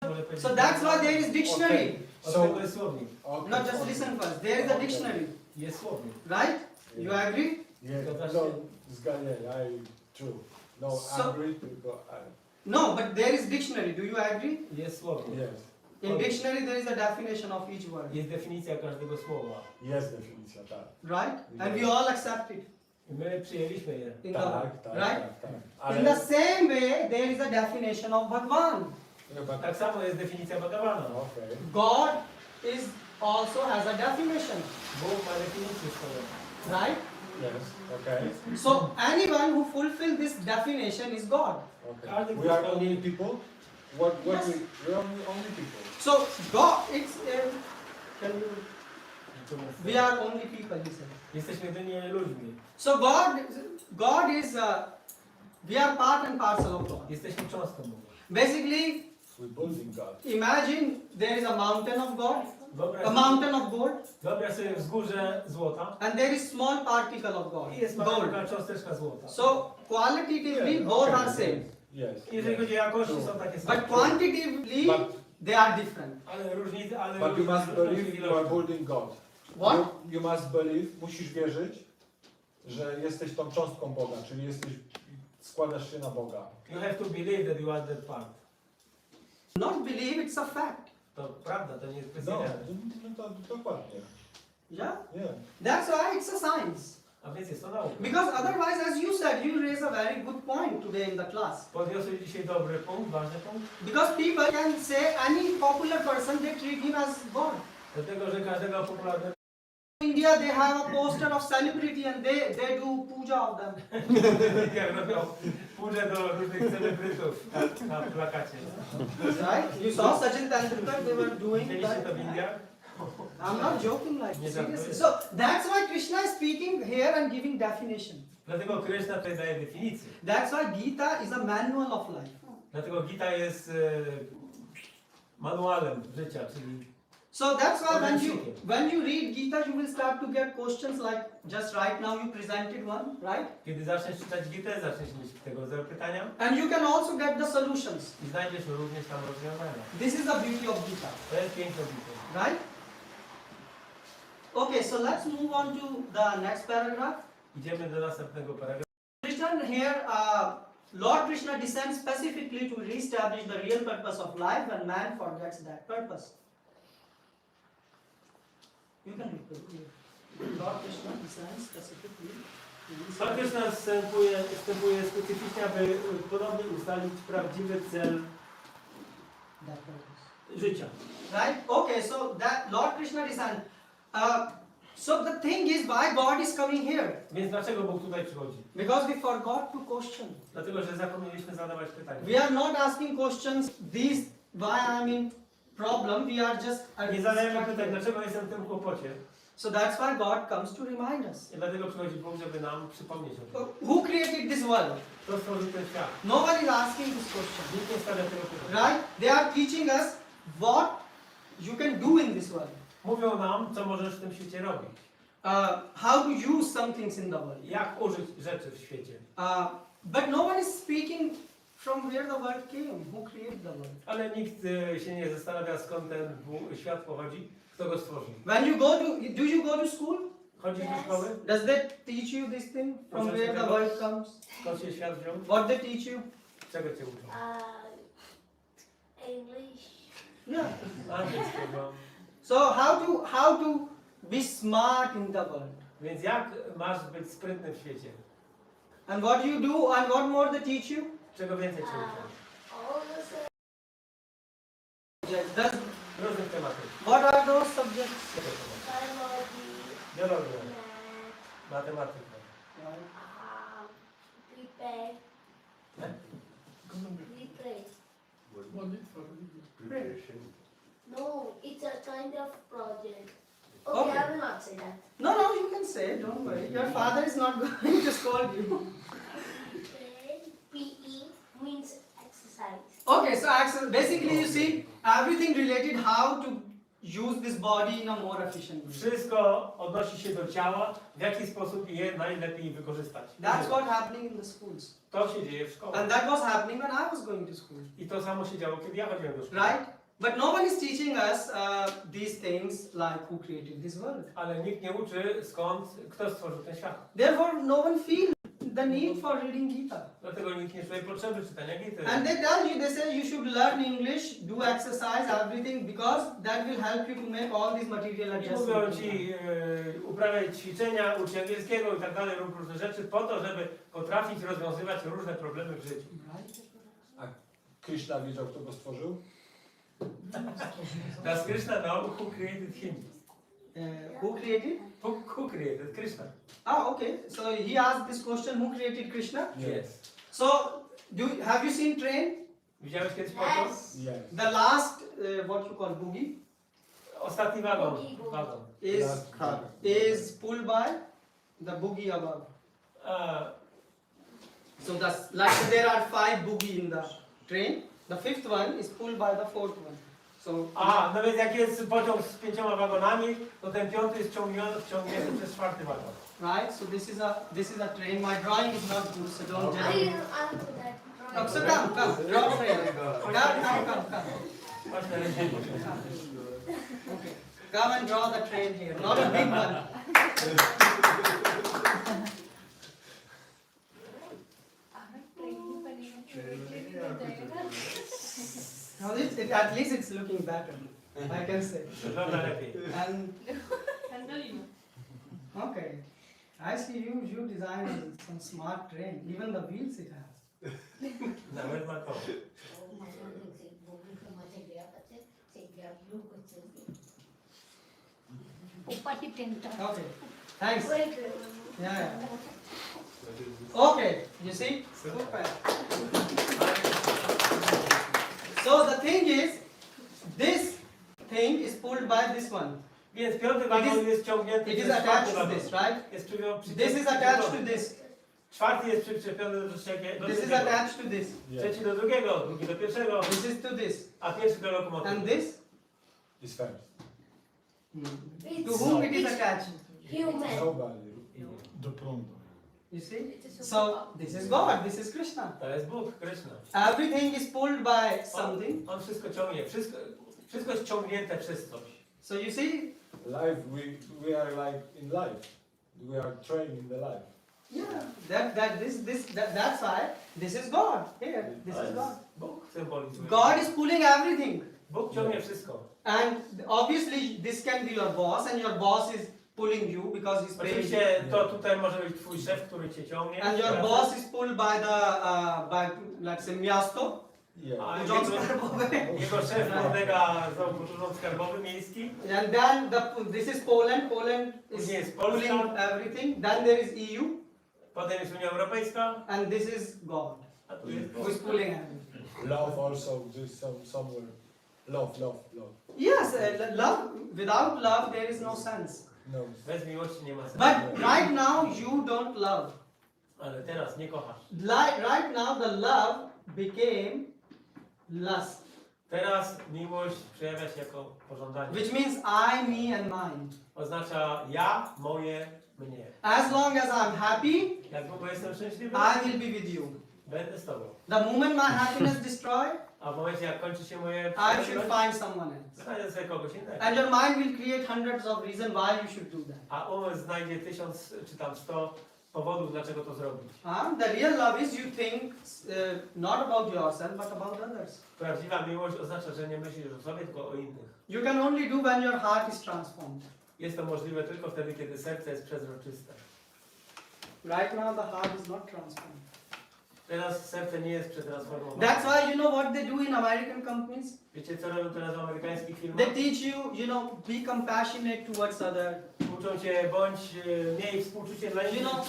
może powiedzieć. So that's why there is dictionary. Od So- tego jest słownik. Okay. Not just listen first. There is a dictionary, Jest słownik. right? You agree? Yeah. Zgadzasz No, się? this guy. Yeah, true. No, So- agree. Because No, but there is dictionary. Do you agree? Jest słownik. yes. In dictionary there is a definition of each word, Jest definicja każdego słowa. Jest definicja, tak. right? And we all accept it. I my przyjęliśmy je. In the Tak, tak, right? tak, tak. In the same way, there is a definition of Bhagwan. Yeah, but, Tak samo jest definicja Bhagavana. okay. God is also has a definition, Bóg ma definicję swoją. right? Yes, okay. So anyone who fulfill this definition is God. Okay. We are only people? What Yes. we are only people. So God, it's can you? We are only people, he said. Jesteśmy jedynie ludźmi. So God is we are part and parcel of God. Jesteśmy cząstką Boga. Basically, We building God. imagine there is a mountain of God, Wyobraź, a mountain of gold, wyobraź sobie wzgórze złota and there is small particle of God, i jest gold. mała cząsteczka złota. So qualitatively, both are same, Yes. Jeżeli chodzi o jakości, są takie but same. quantitatively But, they are different. Ale różnice, ale but you must różnice believe you are ilości. building God. What? You must believe, musisz wierzyć, że jesteś tą cząstką Boga, czyli składasz się na Boga. You have to believe that you are that part. Not believe, it's a fact. To prawda, to nie jest kwestia No, wiary. to dokładnie. Yeah, Yeah. that's why it's a science. A więc jest to nauka. Because otherwise, as you said, you raise a very good point today in the class. Podniosłeś dzisiaj dobry punkt, ważny punkt. Because people can say any popular person, they treat him as God. Dlatego, że każdego popularnego In India, they have a poster of celebrity and they do puja of them. jak robią pudę do różnych celebrytów na plakacie. Right? You saw Sachin Tendulkar, they were doing Widzieliście to w that. Indiach? I'm not joking like Nie seriously. żartuję. So that's why Krishna is speaking here and giving definition. Dlatego Krishna tutaj daje definicję. That's why Gita is a manual of life. Dlatego Gita jest manualem życia, czyli So that's why when you read Gita, you will start to get questions like just right now you presented one, right? kiedy zaczniesz czytać Gitę, zaczniesz mieć tego rodzaju pytania And you can also get the solutions. i znajdziesz również tam rozwiązania. This is the beauty of Gita, To jest piękno Gity. right? Okay, so let's move on to the next paragraph. Idziemy do następnego paragrafu. Krishna here, Lord Krishna descends specifically to re-establish the real purpose of life and man forgets that purpose. You can read it. Lord Krishna descends specifically to Pan re-establish Krishna wstępuje specyficznie, aby ponownie ustalić prawdziwy cel that purpose. życia. Right? Okay, so that Lord Krishna descends. So the thing is, why God is coming here? Więc dlaczego Bóg tutaj przychodzi? Because we forgot to question. Dlatego, że zapomnieliśmy zadawać pytania. We are not asking questions. These why I'm in problem. We are just Nie zadajemy pytań, dlaczego jestem w tym kłopocie. So that's why God comes to remind us. I dlatego przychodzi Bóg, żeby nam przypomnieć o tym. Who created this world? Kto stworzył ten świat? No one is asking this question. Nikt nie stawia tego pytania. Right? They are teaching us what you can do in this world. Mówią nam, co możesz w tym świecie robić. How to use some things in the world. Jak użyć rzeczy w świecie. But no one is speaking from where the world came. Who created the world? Ale nikt się nie zastanawia, skąd ten świat pochodzi, kto go stworzył. When you go to, do you go to school? Chodzisz do szkoły? Does that teach you this thing? From Uczą cię where the tego? world comes? Skąd się świat wziął? What they teach you? Czego cię uczą? English. Yeah. Angielskiego. So how to be smart in the world? Więc jak masz być sprytny w świecie? And what you do and what more they teach you? Czego więcej cię uczą? All the Does, Różnych tematów. what are those subjects? biology, Biologia, math, matematyka. prepare, Preparation. No, it's a kind of project. Okay, Okay. I will not say that. No, you can say, don't worry. Your father is not going to scold you. PE means exercise. Okay, so basically you see everything related how to use this body in a more efficient way. Wszystko odnosi się do ciała, w jaki sposób je najlepiej wykorzystać. That's what happening in the schools. To się dzieje w szkole. And that was happening when I was going to school. I to samo się działo, kiedy ja chodziłem do szkoły. Right? But no one is teaching us these things like who created this world. Ale nikt nie uczy skąd, kto stworzył ten świat. Therefore, no one feels the need for reading Gita. Dlatego nikt nie czuje potrzeby czytania Gity. And they tell you, they say you should learn English, do exercise, everything, because that will help you to make all these material I mówią adjustments. ci, uprawiać ćwiczenia, uczyć angielskiego i tak dalej, rób różne rzeczy po to, żeby potrafić rozwiązywać różne problemy w życiu. A Krishna wiedział, kto go stworzył? Does Krishna know who created him? Who created? Who created Krishna? Okay. So he asked this question, who created Krishna? Yes. So, have you seen train? Widziałeś kiedyś pociąg? Yes. Yes. The last, what you call boogie, Ostatni wagon. Boogie. Wagon. Last car. is pulled by the boogie above. So there are 5 boogie in the train. The 5th one is pulled by the 4th one. So Aha, no więc jak jest pociąg z 5 wagonami, to ten 5 jest wciągnięty przez 4 wagon. right. So this is a train. My drawing is not good, so don't judge me. I'll do that. Come, so come, draw train. Come. Chodź na rękę. Okay. Come and draw the train here. Not a big one. Now at least it's looking better. I can say. Wygląda lepiej. And okay, I see you design some smart train. Even the wheels it has. Nawet ma koło. Okay, thanks. Wait, Yeah. Okay, you see? Super. So the thing is, this thing is pulled by this one. Więc 5 wagon jest ciągnięty It is przez attached 4 to wagon. this, right? Jest This is attached to this. 4 jest przyczepiony do trzeciego. This is attached to this. Trzeci do drugiego, drugi do pierwszego, This is to this. a pierwszy do lokomotywy. And this? Is first. To whom it is attached? human. Nobody. Do prądu. You see? So this is God, this is Krishna. To jest Bóg, Krishna. Everything is pulled by something. On wszystko ciągnie, wszystko jest ciągnięte przez coś. So you see? Life, we are like in life. We are trained in the life. Yeah. That's why this is God. Here, this is God. Bóg symbolizuje. God is pulling everything. Bóg ciągnie wszystko. And obviously this can be your boss and your boss is pulling you because he's paying you. Oczywiście to tutaj może być twój szef, który cię ciągnie. And your boss is pulled by the, let's say, miasto. Yeah. A Urząd jego, Skarbowy. jego szef podlega za urząd skarbowy miejski. And then this is Poland. Poland is Później jest pulling Polska, everything. Then there is EU, potem jest Unia Europejska, and this is God, a tu jest who is pulling everything. Love also, just somewhere. Love. Yes, love. Without love, there is no sense. No. Bez miłości nie ma sensu. But right now, you don't love. Ale teraz nie kochasz. Right now, the love became lust, Teraz miłość przejawia się jako pożądanie. which means I, me, and mine. Oznacza ja, moje, mnie. As long as I'm happy, Jak długo jestem szczęśliwy, I will be with you. będę z tobą. The moment my happiness destroyed, A w momencie jak kończy się moje I should find someone else. znajdę sobie kogoś innego. And your mind will create hundreds of reasons why you should do that. A umysł znajdzie 1000 czy tam 100 powodów, dlaczego to zrobić. The real love is you think not about yourself but about others. Prawdziwa miłość oznacza, że nie myślisz o sobie, tylko o innych. You can only do when your heart is transformed. Jest to możliwe tylko wtedy, kiedy serce jest przezroczyste. Right now the heart is not transformed. Teraz serce nie jest przetransformowane. That's why you know what they do in American companies? Wiecie, co robią teraz w amerykańskich They firmach? teach you know, be compassionate towards others. Uczą cię, bądź miej współczucie dla You innych, know,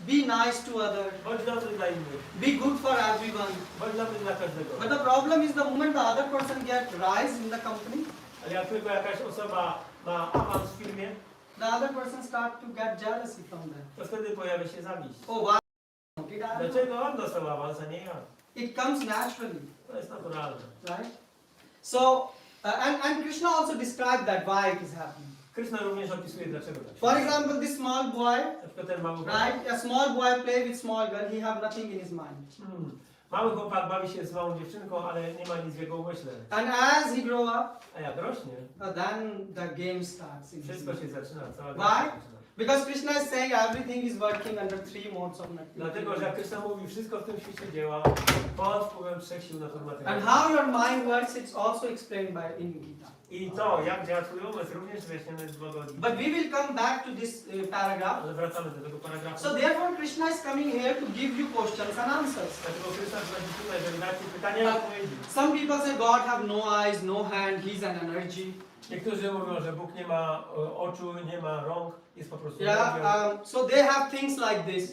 be nice to others. bądź dobry dla innych, Be good for everyone. bądź dobry dla każdego. But the problem is the moment the other person gets rise in the company, Ale jak tylko jakaś osoba ma awans w firmie, the other person start to get jealousy from them. to wtedy pojawia się zawiść. Oh, why? Did I? Dlaczego on dostał awans, a nie ja? It comes naturally, To jest naturalne. right? So, and Krishna also described that why it is happening. Krishna również opisuje, dlaczego tak się For dzieje. example, this small boy, Na przykład ten mały right? A small boy play with small girl. He have nothing in his mind. Mały chłopak bawi się z małą dziewczynką, ale nie ma nic w jego umyśle. And as he grow up, A jak rośnie, then the game starts. In his wszystko mind. się zaczyna, cała Why? gra się zaczyna. Because Krishna is saying everything is working under three modes of Dlatego, że jak material. Krishna mówi, wszystko w tym świecie działa pod wpływem trzech sił naturalnych. And how your mind works, it's also explained by in Gita. I to, jak działa twój umysł, również wyjaśnione jest w Bhagavad Gita. But we will come back to this paragraph. Ale wracamy do tego paragrafu. So therefore, Krishna is coming here to give you questions and answers. Dlatego Krishna przychodzi tutaj, żeby dać ci pytania i odpowiedzi. Some people say God have no eyes, no hand, He's an energy. Niektórzy mówią, że Bóg nie ma oczu, nie ma rąk, jest po prostu Yeah, energią. so they have things like this.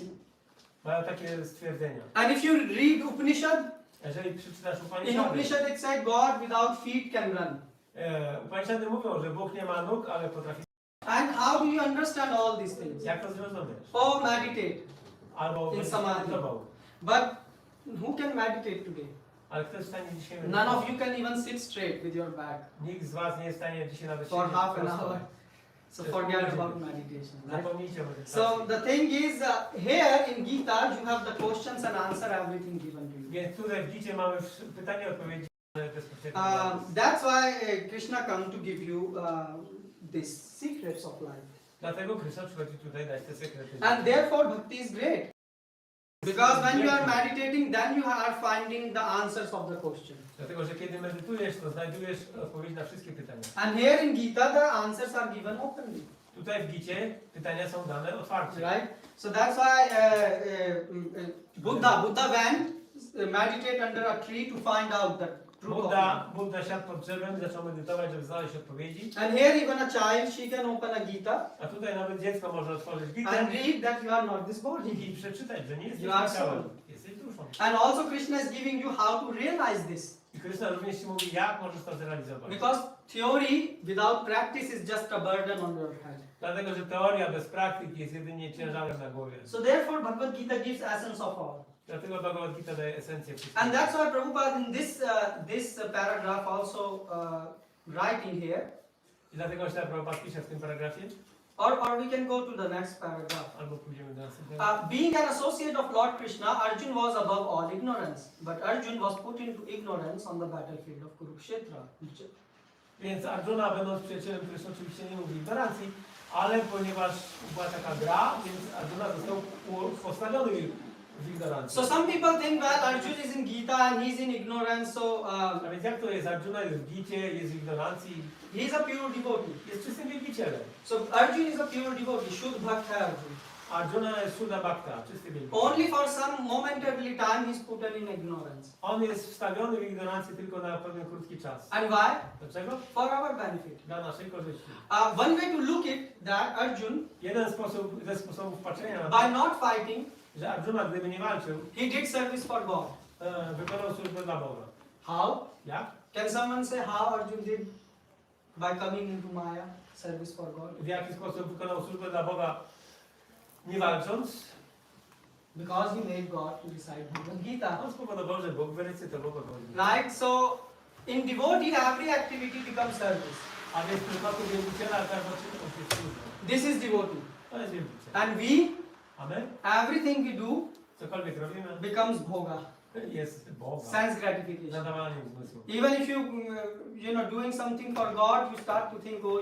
Mają takie stwierdzenia. And if you read Upanishad, Jeżeli przeczytasz in Upanishady, Upanishad it says God without feet can run. Upanishady mówią, że Bóg nie ma nóg, ale potrafi. And how do you understand all these things? Jak to zrozumiesz? Or meditate. Albo In będziesz samadhi. medytował. But who can meditate today? Ale kto jest w stanie dzisiaj None medytować? of you can even sit straight with your back Nikt z was nie jest w stanie dzisiaj nawet for siedzieć half an prosto. hour. So forget about meditation. Right? Zapomnijcie o medytacji. So the thing is, here in Gita, you have the questions and answer, everything given to you. Więc tutaj w Gicie mamy pytanie, odpowiedzi bezpośrednio. That's why Krishna come to give you these secrets of life. Dlatego Krishna przychodzi tutaj dać te sekrety. And therefore bhakti is great. Because when you are meditating, then you are finding the answers of the question. Dlatego, że kiedy medytujesz, to znajdujesz odpowiedzi na wszystkie pytania. And here in Gita, the answers are given openly. Tutaj w Gicie pytania są dane otwarcie. Right? So that's why Buddha went meditate under a tree to find out the truth of life. Buddha siadł pod drzewem, zaczął medytować, żeby znaleźć odpowiedzi. And here even a child, she can open a Gita A tutaj nawet dziecko może otworzyć Gitę and read that you are not this body. i przeczytać, że nie jesteś You are ciałem, soul. jesteś duszą. And also Krishna is giving you how to realize this. I Krishna również ci mówi, jak możesz to zrealizować. Because theory without practice is just a burden on your head. Dlatego, że teoria bez praktyki jest jedynie ciężarem na głowie. So therefore Bhagavad Gita gives essence of all. Dlatego Bhagavad Gita daje esencję wszystkiego. And that's why Prabhupada in this paragraph also writing here. I dlatego się Prabhupada pisze w tym paragrafie, Or we can go to the next paragraph. albo pójdziemy do następnego. Being an associate of Lord Krishna, Arjun was above all ignorance. But Arjun was put into ignorance on the battlefield of Kurukshetra. Więc Arjuna, będąc przyjacielem Krishna, oczywiście nie mówi ignorancji, ale ponieważ była taka gra, więc Arjuna został postawiony w ignorancji. So some people think, well, Arjun is in Gita and he's in ignorance, so A więc jak to jest? Arjuna jest w Gicie, jest w ignorancji, he's a pure devotee. jest czystym wielbicielem. So Arjun is a pure devotee, Shuddha Bhakta Arjun. Arjuna jest Shuddha Bhakta, czysty wielki. Only for some momentarily time he is put in ignorance. On jest wstawiony w ignorancję tylko na pewien krótki czas. And why? Dlaczego? For our benefit. Dla naszej korzyści. One way to look it that Arjun, Jeden sposób, ze sposobów patrzenia na by to, not fighting, że Arjuna, gdyby nie walczył, he did service for God. wykonał służbę dla Boga. How? Jak? Can someone say how Arjun did by coming into Maya, service for God? W jaki sposób wykonał służbę dla Boga, nie walcząc? Because he made God to recite Bhagavad Gita. On spowodował, że Bóg wyrecytował Bhagavad. Right? So, in devotee, every activity becomes service. A więc w przypadku wielbiciela każda czynność jest służbą. This is devotee. To jest wielbiciel. And we, A my? everything we do Cokolwiek robimy, becomes bhoga, jest Boga. sense gratification. Zadawaniem zmysłu. Even if you doing something for God, you start to think, oh,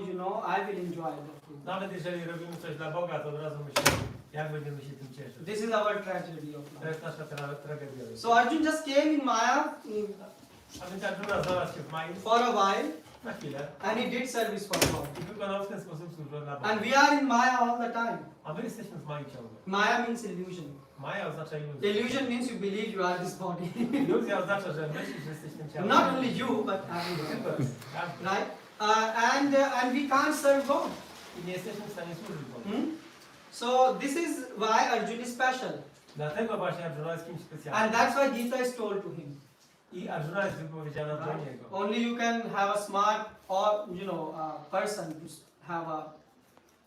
I will enjoy that. Nawet jeżeli robimy coś dla Boga, to od razu myślimy, jak będziemy się tym cieszyć. This is our tragedy of To life. jest nasza tragedia. So Arjun just came in Maya A więc Arjuna znalazł się w Mai for a while na chwilę and he did service for God. i wykonał w ten sposób służbę dla Boga. And we are in Maya all the time. A my jesteśmy w Mai ciągle. Maya means illusion. Maja oznacza iluzję. Illusion means you believe you are this body. Iluzja oznacza, że myślisz, że jesteś tym ciałem. Not only you, but everyone. Tak? Right? And we can't serve God. I nie jesteśmy w stanie służyć Bogu. Hmm? So this is why Arjun is special. Dlatego właśnie Arjuna jest kimś specjalnym. And that's why Gita is told to him. I Arjuna jest wypowiedziana do niego. Only you can have a smart or person to have a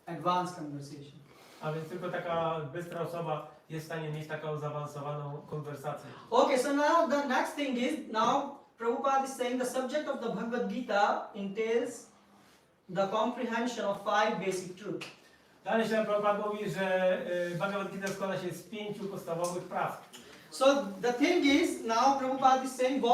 advanced conversation. A więc tylko taka bystra osoba jest w stanie mieć taką zaawansowaną konwersację. Okay, so now the next thing is, now Prabhupada is saying the subject of the Bhagavad Gita entails the comprehension of 5 basic truths. Dalej się Prabhupada mówi, że Bhagavad Gita składa się z 5 podstawowych praw. So the thing is, now Prabhupada is saying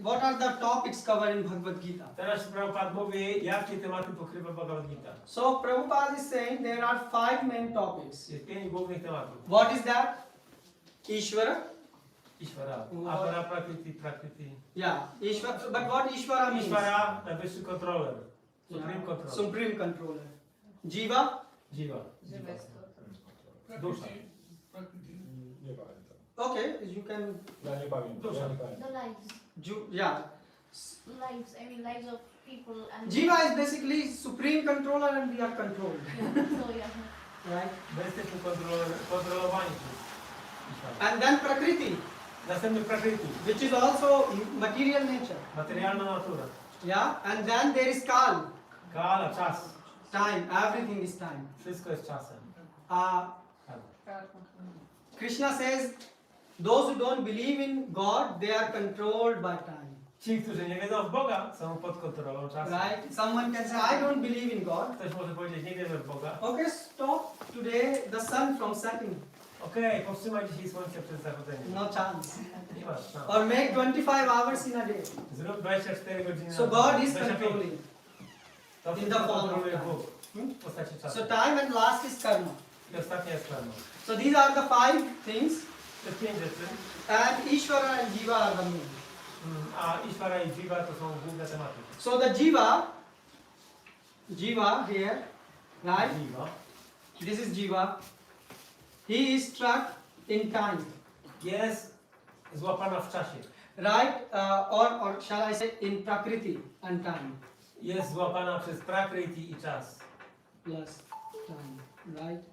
what are the topics covered in Bhagavad Gita. Teraz Prabhupada mówi, jakie tematy pokrywa Bhagavad Gita. So Prabhupada is saying there are 5 main topics. Jest 5 głównych tematów. What is that? Ishvara. Ishvara. Apara, Prakriti. Yeah, Ishvara. But what Ishvara means? Ishvara, najwyższy kontroler. Supreme controller. Supreme controller. Jiva. Jiva. Dusza. Nie pamiętam. Okay, you can. Ja nie pamiętam. Ja nie pamiętam. The lives. Yeah. Lives, I mean lives of people and Jiva is basically supreme controller and we are controlled. so yeah. Right? My jesteśmy kontrolowani przez Ishvara. And then Prakriti, Następny Prakriti. which is also material nature. Materialna natura. Yeah? And then there is Kal, Kala, czas. time, everything is time. Wszystko jest czasem. Krishna says, those who don't believe in God, they are controlled by time. Ci, którzy nie wiedzą w Boga, są pod kontrolą czasu. Right? Someone can say, I don't believe in God. Ktoś może powiedzieć, nie wierzę w Boga. Okay, stop today the sun from setting. Okej, powstrzymaj dzisiaj słońce przed zachodzeniem. No chance. Nie masz szans. Or make 25 hours in a day. Zrób 24 godziny So na God dzień. is 25. controlling. To in wszystko the form of kontroluje time. Bóg w postaci czasu. So time and last is karma. I ostatnia jest karma. So these are the 5 things. To jest 5 rzeczy. And Ishvara and Jiva are the main. A Ishvara i Jiva to są główne tematy. So the Jiva here, right? Jiva This is Jiva. He is struck in time, jest złapana w czasie. right? Or shall I say in Prakriti and time. Jest złapana przez Prakriti i czas. Plus time, right?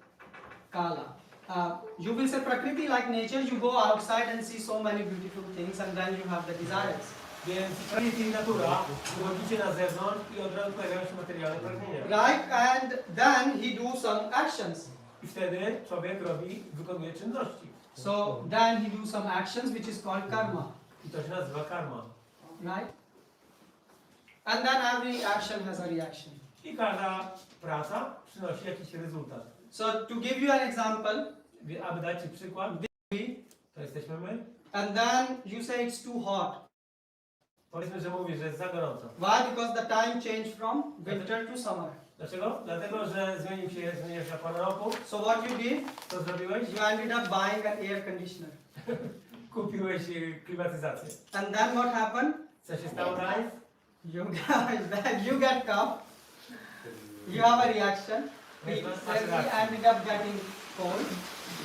Kala. You will say Prakriti like nature, you go outside and see so many beautiful things and then you have the desires. Więc Prakriti i natura, wychodzicie na zewnątrz i od razu pojawiają się materialne pragnienia. Right? And then he do some actions. I wtedy człowiek wykonuje czynności. So then he do some actions which is called karma. I to się nazywa karma. Right? And then every action has a reaction. I każda praca przynosi jakiś rezultat. So to give you an example, Aby dać Ci przykład, to jesteśmy my. and then you say it's too hot. Powiedzmy, że mówisz, że jest za gorąco. Why? Because the time changed from winter to summer. Dlaczego? Dlatego, że zmieniła się pora roku. So what you did? Co zrobiłeś? You ended up buying an air conditioner. Kupiłeś klimatyzację. And then what happened? Co się stało dalej? You get cough. You have a reaction. He ended up getting cold,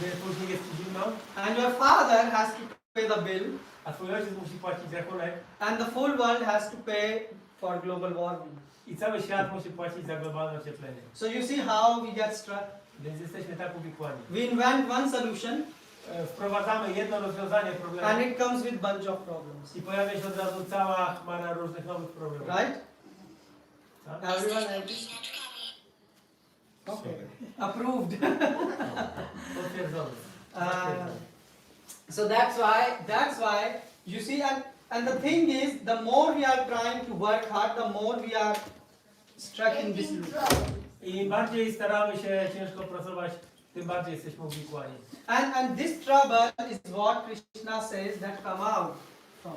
gdy później jest ci zimno, and your father has to pay the bill, a twój ojciec musi płacić rachunek and the full world has to pay for global warming. i cały świat musi płacić za globalne ocieplenie. So you see how we get struck. Więc jesteśmy tak uwikłani. We invent one solution, Wprowadzamy jedno rozwiązanie and problemu it comes with bunch of problems. i pojawia się od razu cała chmara różnych nowych problemów. Right? Tak? Everyone agree? Okay. Approved. Potwierdzone. So that's why you see, and the thing is, the more we are trying to work hard, the more we are stuck in this loop. I im bardziej staramy się ciężko pracować, tym bardziej jesteśmy uwikłani. And this trouble is what Krishna says that come out from.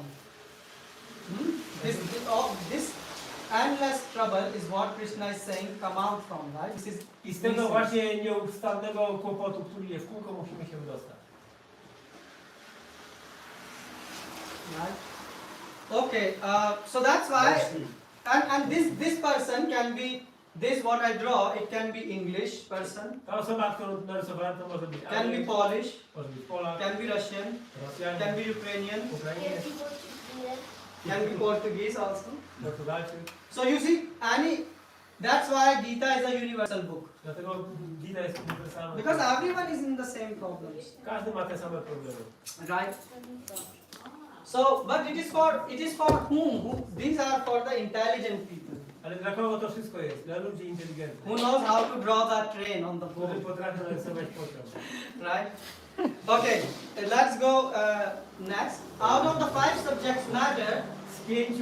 This endless trouble is what Krishna is saying come out from, right? This is I z tego właśnie nieustannego kłopotu, który jest w kółko, musimy się wydostać. right. Okay, so that's why, and this person can be, this what I draw, it can be English person, Ta osoba, którą narysowałem, to może być can be Polish, może być Polak, can be Russian, Rosjanin, can be Ukrainian, Ukrainiec, can be Portuguese also. Portugalczyk. So you see, that's why Gita is a universal book. Dlatego Gita jest uniwersalna. Because everyone is in the same problems. Każdy ma te same problemy. Right? So, but it is for whom? These are for the intelligent people. Ale dla kogo to wszystko jest? Dla ludzi inteligentnych. Who knows how to draw that train on the Którzy board. potrafią narysować pociąg. Right? Okay, let's go next. Out of the 5 subjects matter, Z 5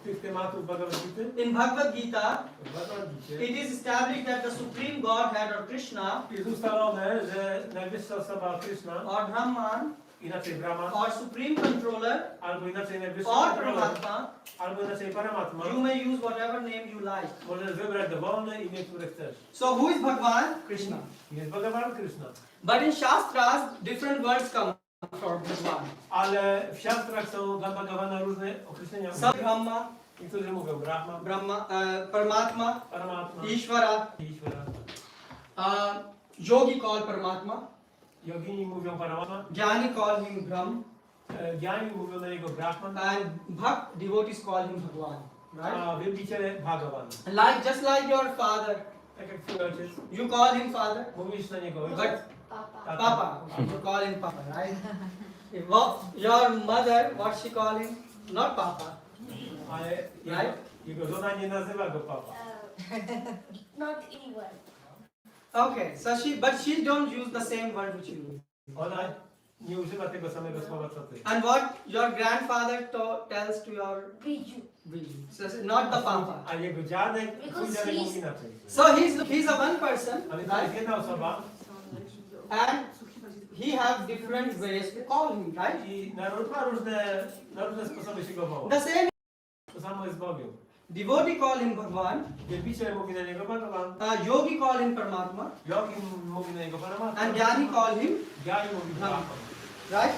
tych tematów Bhagavad Gity, in Bhagavad Gita, w Bhagavad Gicie, it is established that the Supreme Godhead or Krishna jest ustalone, że najwyższa osoba Krishna, or Brahman inaczej Brahma, or Supreme Controller albo inaczej najwyższa or kontrola, Paramatma, albo inaczej Paramatma, you may use whatever name you like. możesz wybrać dowolne imię, które chcesz. So who is Bhagwan? Krishna. Jest Bhagavan Krishna. But in Shastras, different words come for Bhagwan. Ale w siastrach są dla Bhagavana różne określenia. Some Brahma, Niektórzy mówią Brahma, Paramatma, Paramatma, Ishvara, Ishvara. Yogi call Paramatma, Yogini mówią Paramatma, Jnani call him Brahm, Gyani mówią na niego Brahman, and Bhakt devotees call him Bhagwan. Right? a wielbiciele Bhagavan. Just like your father, Tak jak twój ojciec, you call him father, mówisz na niego ojciec, but tata. Papa, you call him Papa, right? Your mother, what she call him? Not Papa. Ale Right? jego żona nie nazywa go Papa. Not anyone. Okay, so but she don't use the same word which you use. Ona nie używa tego samego słowa co ty. And what your grandfather tells to your Biju. Biju. So not the Papa. A jego dziadek, twój Because dziadek he's- mówi inaczej. So he's a one person, Ale to jest right? jedna osoba And he has different ways to call him, right? i na różne sposoby się go woła. The same To samo jest z Bogiem. devotee call him Bhagwan, Wielbiciel mówi na niego Bhagavan, yogi call him Paramatma, Yogi mówi na niego Paramatma, and Jnani call him, Gyani mówi Brahman. right?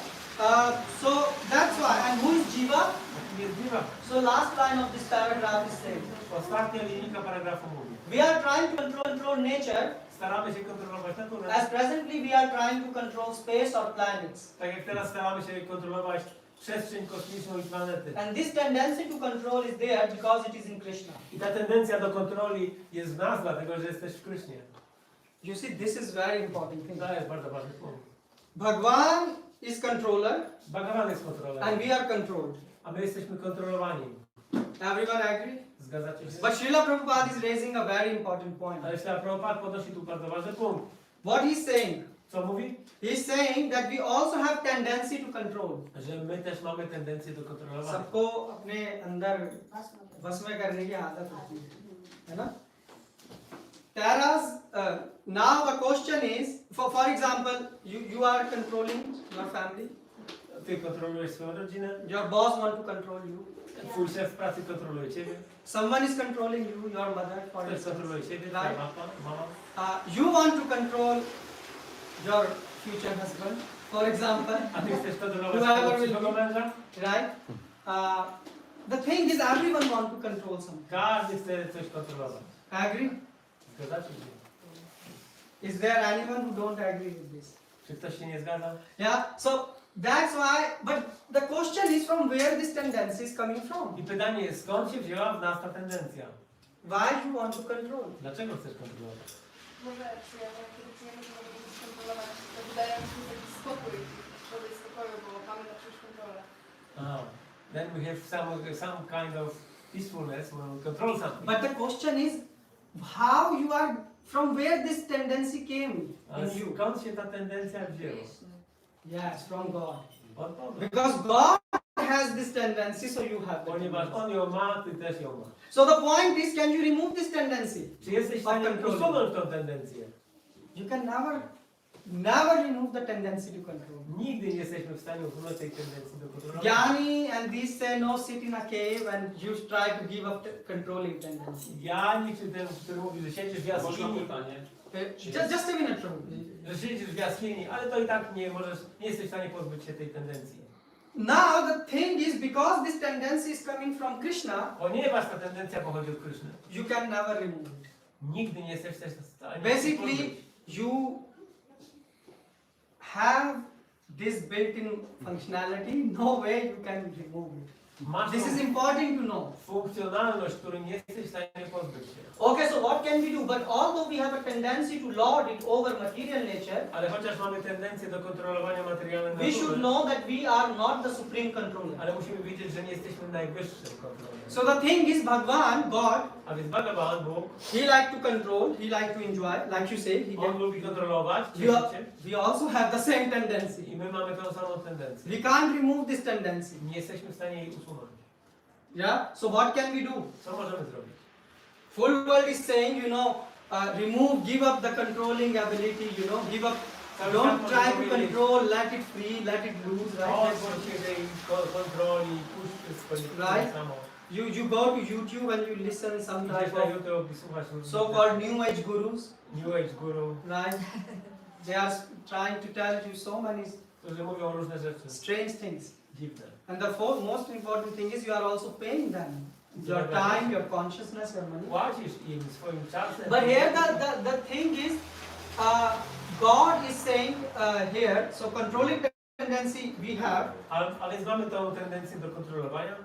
So that's why. And who is Jiva? Taki jest Jiva. So last line of this paragraph is saying, Ostatnia linijka paragrafu mówi. we are trying to control nature, Staramy się kontrolować naturę, as presently we are trying to control space or planets. tak jak teraz staramy się kontrolować przestrzeń kosmiczną i planety. And this tendency to control is there because it is in Krishna. I ta tendencja do kontroli jest w nas, dlatego że jesteś w Krysznie. You see, this is very important thing. To jest bardzo ważny punkt. Bhagwan is controller Bhagavan jest kontrolą, and we are controlled. a my jesteśmy kontrolowani. Everyone agree? Zgadzacie się? But Srila Prabhupada is raising a very important point. Ale Śrila Prabhupada podnosi tu bardzo ważny punkt. What he's saying? Co mówi? He's saying that we also have tendency to control. Że my też mamy tendencję do kontrolowania. सबको अपने अंदर बस में करने की आदत होती है ना? Whereas now the question is, for example, you are controlling your family. Ty kontrolujesz swoją rodzinę, Your boss want to control you. twój szef w pracy kontroluje ciebie, Someone is controlling you, your mother, for ktoś instance. kontroluje ciebie, twoja Right? mama. You want to control your future husband, for example. A ty chcesz kontrolować Whoever swojego will przyszłego be- męża? Right? The thing is, everyone want to control something. Każdy chce coś kontrolować. Agree? Zgadzacie się? Is there anyone who don't agree with this? Czy ktoś się nie zgadza? Yeah, so that's why, but the question is from where this tendency is coming from. I pytanie jest, skąd się wzięła w nas ta tendencja? Why you want to control? Dlaczego chcesz kontrolować? Może czujemy, kiedy czujemy, że możemy być skontrolowani, to wydaje nam się taki spokój, rodzaj spokoju, bo mamy na czymś kontrolę. Then we have some kind of peacefulness when we control something. But the question is, how you are, from where this tendency came Ale in you? skąd się ta tendencja wzięła? Yes, from God. Od Boga. Because God has this tendency, so you have the Ponieważ tendency. On ją ma, ty też ją masz. So the point is, can you remove this tendency? Czy jesteś w stanie control. usunąć tą tendencję? You can never remove the tendency to control. Nigdy nie jesteśmy w stanie usunąć tej tendencji do kontrolowania. Jnani and these say no, sit in a cave and you try to give up controlling tendency. Jani, czy ten, który mówi, że siedzisz w Można jaskini, pytanie? Just a minute, Prabhu. że siedzisz w jaskini, ale to i tak nie jesteś w stanie pozbyć się tej tendencji. Now the thing is, because this tendency is coming from Krishna, Ponieważ ta tendencja pochodzi od Kryszny, you can never remove it. nigdy nie jesteś w stanie Basically, pozbyć. you have this built-in functionality. No way you can remove it. Masz This is tą important to know. funkcjonalność, której nie jesteś w stanie pozbyć się. Okay, so what can we do? But although we have a tendency to lord it over material nature, Ale chociaż mamy tendencję do kontrolowania materialnej we should natury, know that we are not the supreme controller. ale musimy wiedzieć, że nie jesteśmy najwyższym kontrolerem. So the thing is, Bhagwan, God, A więc Bhagavad, Bóg, He like to control, He like to enjoy, like you say, He On can. lubi kontrolować, We, cieszyć are, się. we also have the same tendency. I my mamy tą samą tendencję. We can't remove this tendency. Nie jesteśmy w stanie jej usunąć. Yeah. So what can we do? Co możemy zrobić? Full world is saying, remove, give up the controlling ability. Give up. Don't try to control. Let it free. Let it loose. Right. Pozbądź się tej kontroli, puść wszystko, nie Right. samo. You go to YouTube and you listen some Idziesz type na of YouTube i słuchasz różnych so-called New Age gurus. New Age guru, Right. They are trying to tell you so many którzy mówią różne rzeczy strange things. dziwne. And the most important thing is you are also paying them. Your time, your consciousness, your money. Płacisz im swoim czasem. But here the thing is, God is saying here, so controlling tendency we have, A więc mamy tą tendencję do kontrolowania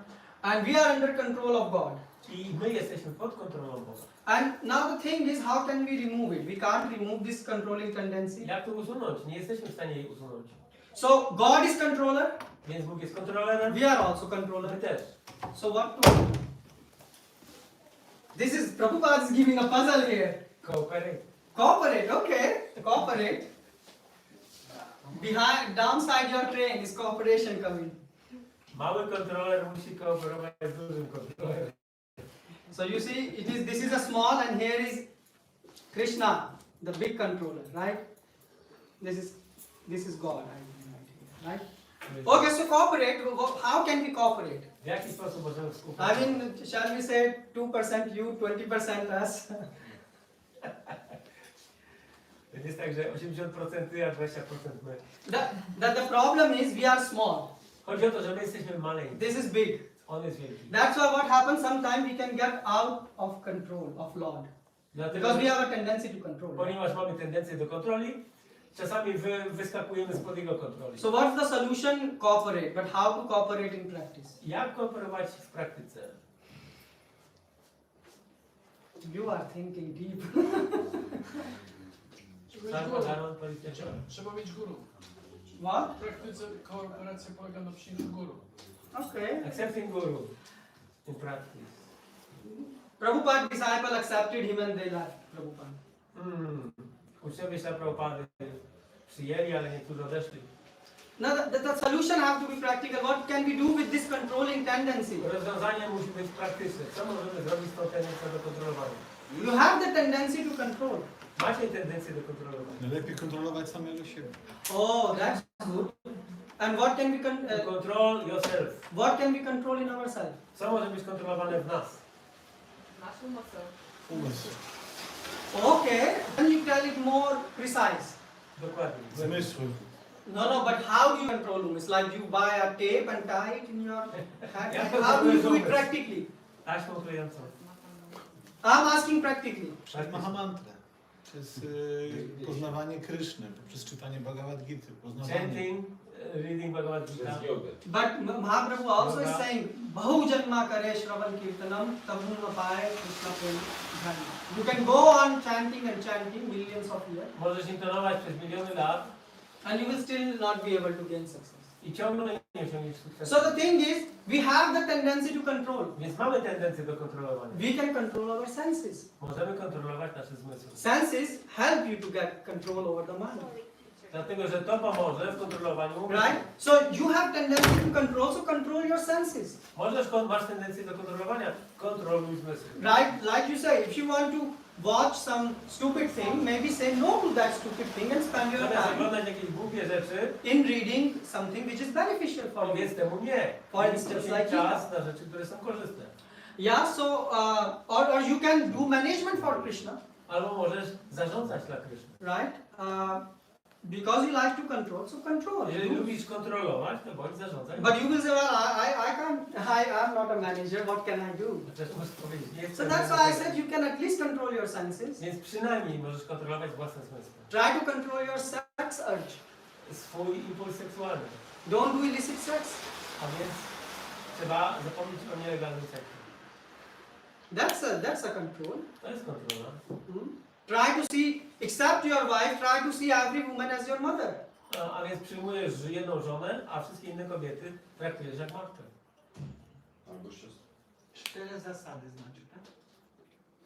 and we are under control of God. i my jesteśmy pod kontrolą Boga. And now the thing is, how can we remove it? We can't remove this controlling tendency. Jak to usunąć? Nie jesteśmy w stanie jej usunąć. So God is controller, Więc Bóg jest kontrolerem, we are also my controller. też. So what to do? This is, Prabhupada is giving a puzzle here. Cooperate. Cooperate, okay, cooperate. Behind, downside your train is cooperation coming. Mały kontroler musi kooperować z dużym kontrolerem. So you see, this is a small, and here is Krishna, the big controller, right? This is God, right? Okay, so cooperate. How can we cooperate? W jaki sposób możemy I współpracować? mean, shall we say 2% you, 20% us? To jest tak, że 80% ty, a 20% my. The problem is we are small. Chodzi o to, że my jesteśmy maleńcy. This is big. On jest wielki. That's why what happens sometimes we can get out of control of Lord. Dlatego, Because we have a tendency to control. ponieważ mamy tendencję do kontroli, czasami wyskakujemy spod jego kontroli. So what's the solution? Cooperate. But how to cooperate in practice? Jak kooperować w praktyce? You are thinking deep. Trzeba mieć guru. What? W praktyce kooperacja polega na przyjęciu guru. Okay. Accepting guru in practice. Prabhupada disciple accepted him and they left Prabhupada. Uczniowie się Prabhupady przyjęli, ale niektórzy odeszli. Now the solution have to be practical. What can we do with this controlling tendency? Rozwiązanie musi być praktyczne. Co możemy zrobić z tą tendencją do kontrolowania? You have the tendency to control. Macie tendencję do kontrolowania. Najlepiej kontrolować samego siebie. Oh, that's good. And what can we Control yourself. what can we control in ourselves? Co może być kontrolowane w nas? Naszą mocą. Umysł. Okay, then you tell it more precise. Dokładnie. Zmysły. No, but how do you control them? It's like you buy a tape and tie it in your hand. Yeah, How do you do it but- practically? Taśmą klejącą. I'm asking practically. Maha mantrę. Przez poznawanie Kryszny, poprzez czytanie Bhagavad Gity, poznawanie. Chanting, reading Bhagavad Gita. Przez jogę. But Mahaprabhu also is Yoga. saying, Bahu janma kare shravan kirtanam tabhu na paye Krishna prem dhani. You can go on chanting and chanting millions of years Możesz intonować przez miliony lat and you will still not be able to gain success. i ciągle nie osiągniesz sukcesu. So the thing is, we have the tendency to control. Więc mamy tendencję do kontrolowania. We can control our senses. Możemy kontrolować nasze zmysły. Senses help you to get control over the mind. Dlatego, że to pomoże w kontrolowaniu umysłu. Right? So you have tendency to control, so control your senses. Masz tendencję do kontrolowania, kontroluj zmysły. Right? Like you say, if you want to watch some stupid thing, maybe say no to that stupid thing and spend your Zamiast time oglądać jakieś głupie rzeczy, in reading something which is beneficial for you. powiedz temu nie. For instance, Poświęć like czas na rzeczy, które są korzystne. Yeah, so or you can do management for Krishna, Albo możesz zarządzać dla Kryszny. right? Because you like to control, so control. Jeżeli lubisz kontrolować, to bądź zarządzaj. But you will say, well, I can't, I'm not a manager, what can I do? Też możesz powiedzieć, nie So jestem that's why I menedżerem. said you can at least control your senses. Więc przynajmniej możesz kontrolować własne zmysły. Try to control your sex urge. Swój impuls seksualny. Don't do illicit sex. A więc trzeba zapomnieć o nielegalnym seksie. That's a control. To jest kontrola. Try to see, except your wife, try to see every woman as your mother. A więc przyjmujesz jedną żonę, a wszystkie inne kobiety traktujesz jak matkę. Albo siostrę. 4 zasady znaczy, tak?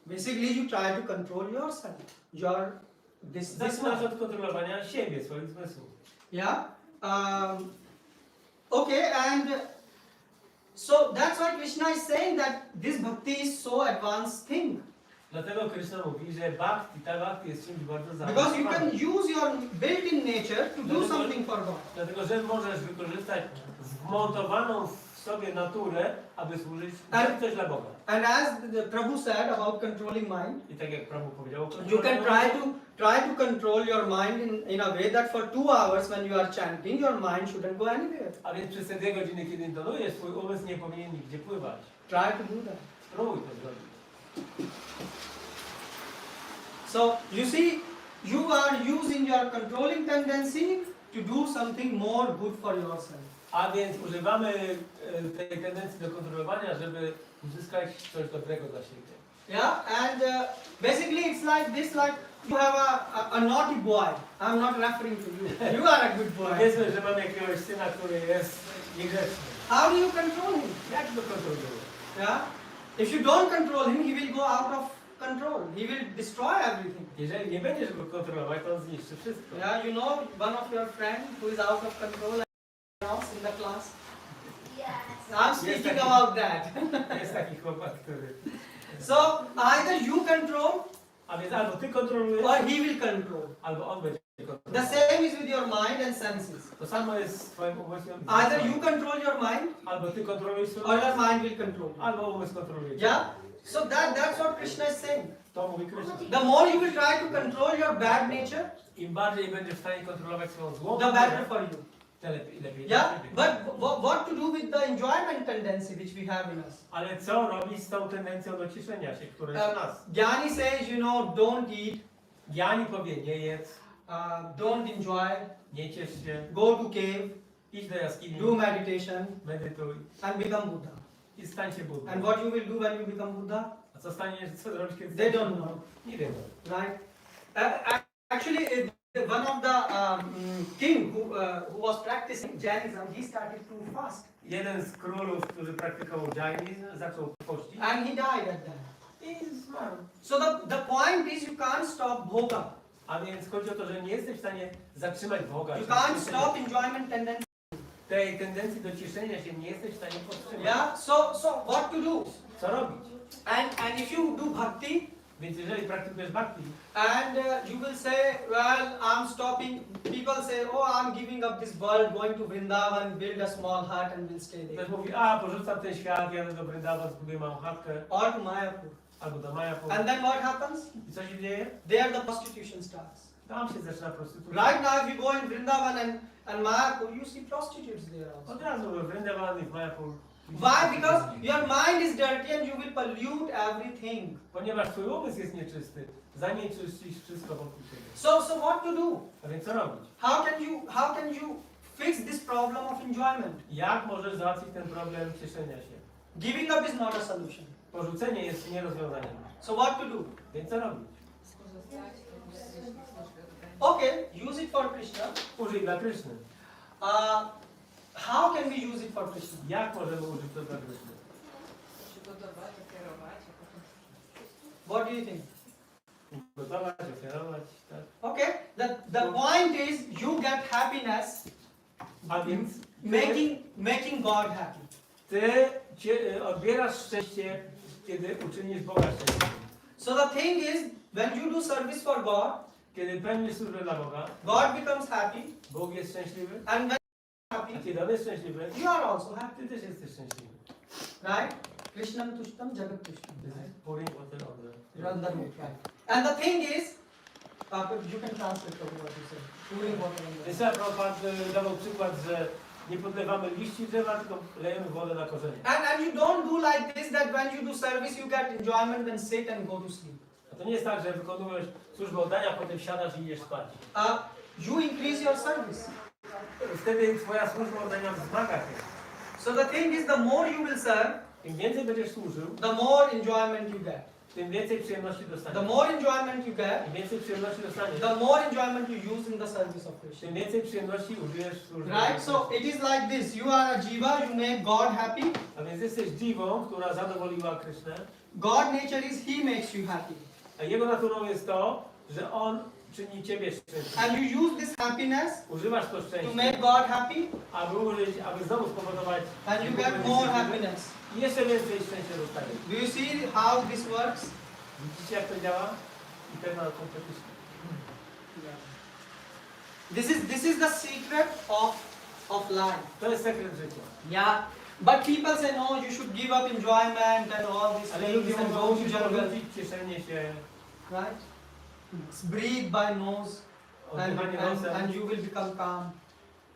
Basically, you try to control yourself. This Zaczynasz one. od kontrolowania siebie, swoich zmysłów. Yeah. Okay, and so that's why Krishna is saying that this bhakti is so advanced thing. Dlatego Krishna mówi, że bhakti, ta bhakti jest czymś bardzo Because you can zaawansowanym. use your built-in nature to do something for God. Dlatego, że możesz wykorzystać wmontowaną w sobie naturę, aby służyć coś dla Boga. And as the Prabhu said about controlling mind, I tak jak Prabhu powiedział, you can try to control your mind in a way that for 2 hours when you are chanting, your mind shouldn't go anywhere. a więc przez te 2 godziny, kiedy intonujesz, twój umysł nie powinien nigdzie pływać. Try to do that. Spróbuj to zrobić. So you see, you are using your controlling tendency to do something more good for yourself. A więc używamy tej tendencji do kontrolowania, żeby uzyskać coś dobrego dla siebie. Yeah, and basically it's like this, like you have a naughty boy. I'm not referring to you. You are a good boy. Powiedzmy, że mamy jakiegoś syna, który jest niegrzeczny. How do you control him? Jak go kontrolujesz? Yeah. If you don't control him, he will go out of control. He will destroy everything. Jeżeli nie będziesz go kontrolować, to on zniszczy wszystko. Yeah, you know one of your friends who is out of control in the class. Yes. I'm speaking about that. Jest taki chłopak, który... So either you control A więc albo ty kontrolujesz, or he will control. albo on będzie The kontrolował. same is with your mind and senses. To samo jest z twoim umysłem. Either you control your mind Albo ty kontrolujesz swój or your umysł, mind will control you. albo umysł kontroluje cię. Yeah? So that's what Krishna is saying. To mówi Krishna. The more you will try to control your bad nature, Im bardziej będziesz w stanie kontrolować swoją złą the better naturę, for you. tym lepiej Yeah? dla ciebie. But what to do with the enjoyment tendency which we have in us? Ale co robić z tą tendencją do cieszenia się, która jest w nas? Jnani says, you know, don't eat, Jani powie, nie jedz, don't enjoy, nie ciesz się, go to cave, idź do jaskini, do meditation, medytuj and become Buddha. i stań się Buddą. And what you will do when you become Buddha? A co co zrobisz, kiedy They staniesz don't Buddą? know. Nie wiedzą. Right? Actually, one of the king who was practicing Jainism, he started to fast, Jeden z królów, który praktykował dżainizm, zaczął pościć and he died at that. i zmarł. So the point is, you can't stop bhoga. A więc chodzi o to, że nie jesteś w stanie zatrzymać Boga. You czyli can't cieszenia. stop enjoyment tendency. Tej tendencji do cieszenia się nie jesteś w stanie powstrzymać. Yeah. So what to do? Co robić? And if you do bhakti, Więc jeżeli praktykujesz bhakti, and you will say, well, I'm stopping. People say, oh, I'm giving up this world, going to Vrindavan, build a small hut, and will stay there. ktoś mówi, a porzucam ten świat, jadę do Vrindavan, zbuduję małą chatkę, Or to Mayapur. albo do Mayapur. And then what happens? I co się dzieje? There the prostitution starts. Tam się zaczyna prostytucja. Right now, if you go in Vrindavan and Mayapur, you see prostitutes there also. Od razu we Vrindavan i w Mayapur. Why? Because your mind is dirty and you will pollute everything. Ponieważ twój umysł jest nieczysty, zanieczyścić wszystko wokół siebie. So what to do? A więc co robić? How can you fix this problem of enjoyment? Jak możesz załatwić ten problem cieszenia się? Giving up is not a solution. Porzucenie jest nie rozwiązaniem. So what to do? Więc co robić? Okay, use it for Krishna. Użyj dla Kryszny. How can we use it for Krishna? Jak możemy użyć to dla Kryszny? Przygotować, kierować, a potem What do you think? Gotować, ofiarować, tak? Okay, the point is you get happiness A więc making God happy. ty odbierasz szczęście, kiedy uczynisz Boga szczęśliwym. So the thing is, when you do service for God, Kiedy pełnisz służbę dla Boga, God becomes happy, Bóg jest szczęśliwy, and when a happy, kiedy On jest szczęśliwy, you are also happy, ty też jesteś szczęśliwy. right? Krishnam tushtam jagat tushtam. This is pouring water on the Run the root, right? And the thing is, you can translate what you said. Pouring water on the Więc Prabhupada dawał przykład, że nie podlewamy liści drzewa, tylko lejemy wodę na korzenie. And you don't do like this, that when you do service you get enjoyment, then sit and go to sleep. A to nie jest tak, że wykonujesz służbę oddania, a potem siadasz i idziesz spać. You increase your service. Wtedy twoja służba oddania wzmaga się. So the thing is, the more you will serve, Im więcej będziesz służył, the more enjoyment you get. tym więcej przyjemności The dostaniesz. more enjoyment you get, Im więcej przyjemności dostaniesz, the more enjoyment you use in the service of Krishna. tym więcej przyjemności użyjesz w służbie. Right? So it is like this. You are a jiva, you make God happy. A więc jesteś dziwą, która zadowoliła Krysznę, God nature is He makes you happy. a jego naturą jest to, że On czyni ciebie szczęśliwym. And you use this happiness Używasz to to szczęście, make God happy, aby znowu spowodować and you get more happiness. i jeszcze więcej szczęścia dostaniesz. Do you see how this works? Widzicie, jak to działa? Eternal competition. This is the secret of life. To jest sekret życia. Yeah. But people say no, you should give up enjoyment and all these Ale things ludzie and mogą go to musisz jungle, porzucić cieszenie się, right? Breathe by nose, oddychanie nosem, and you will become calm.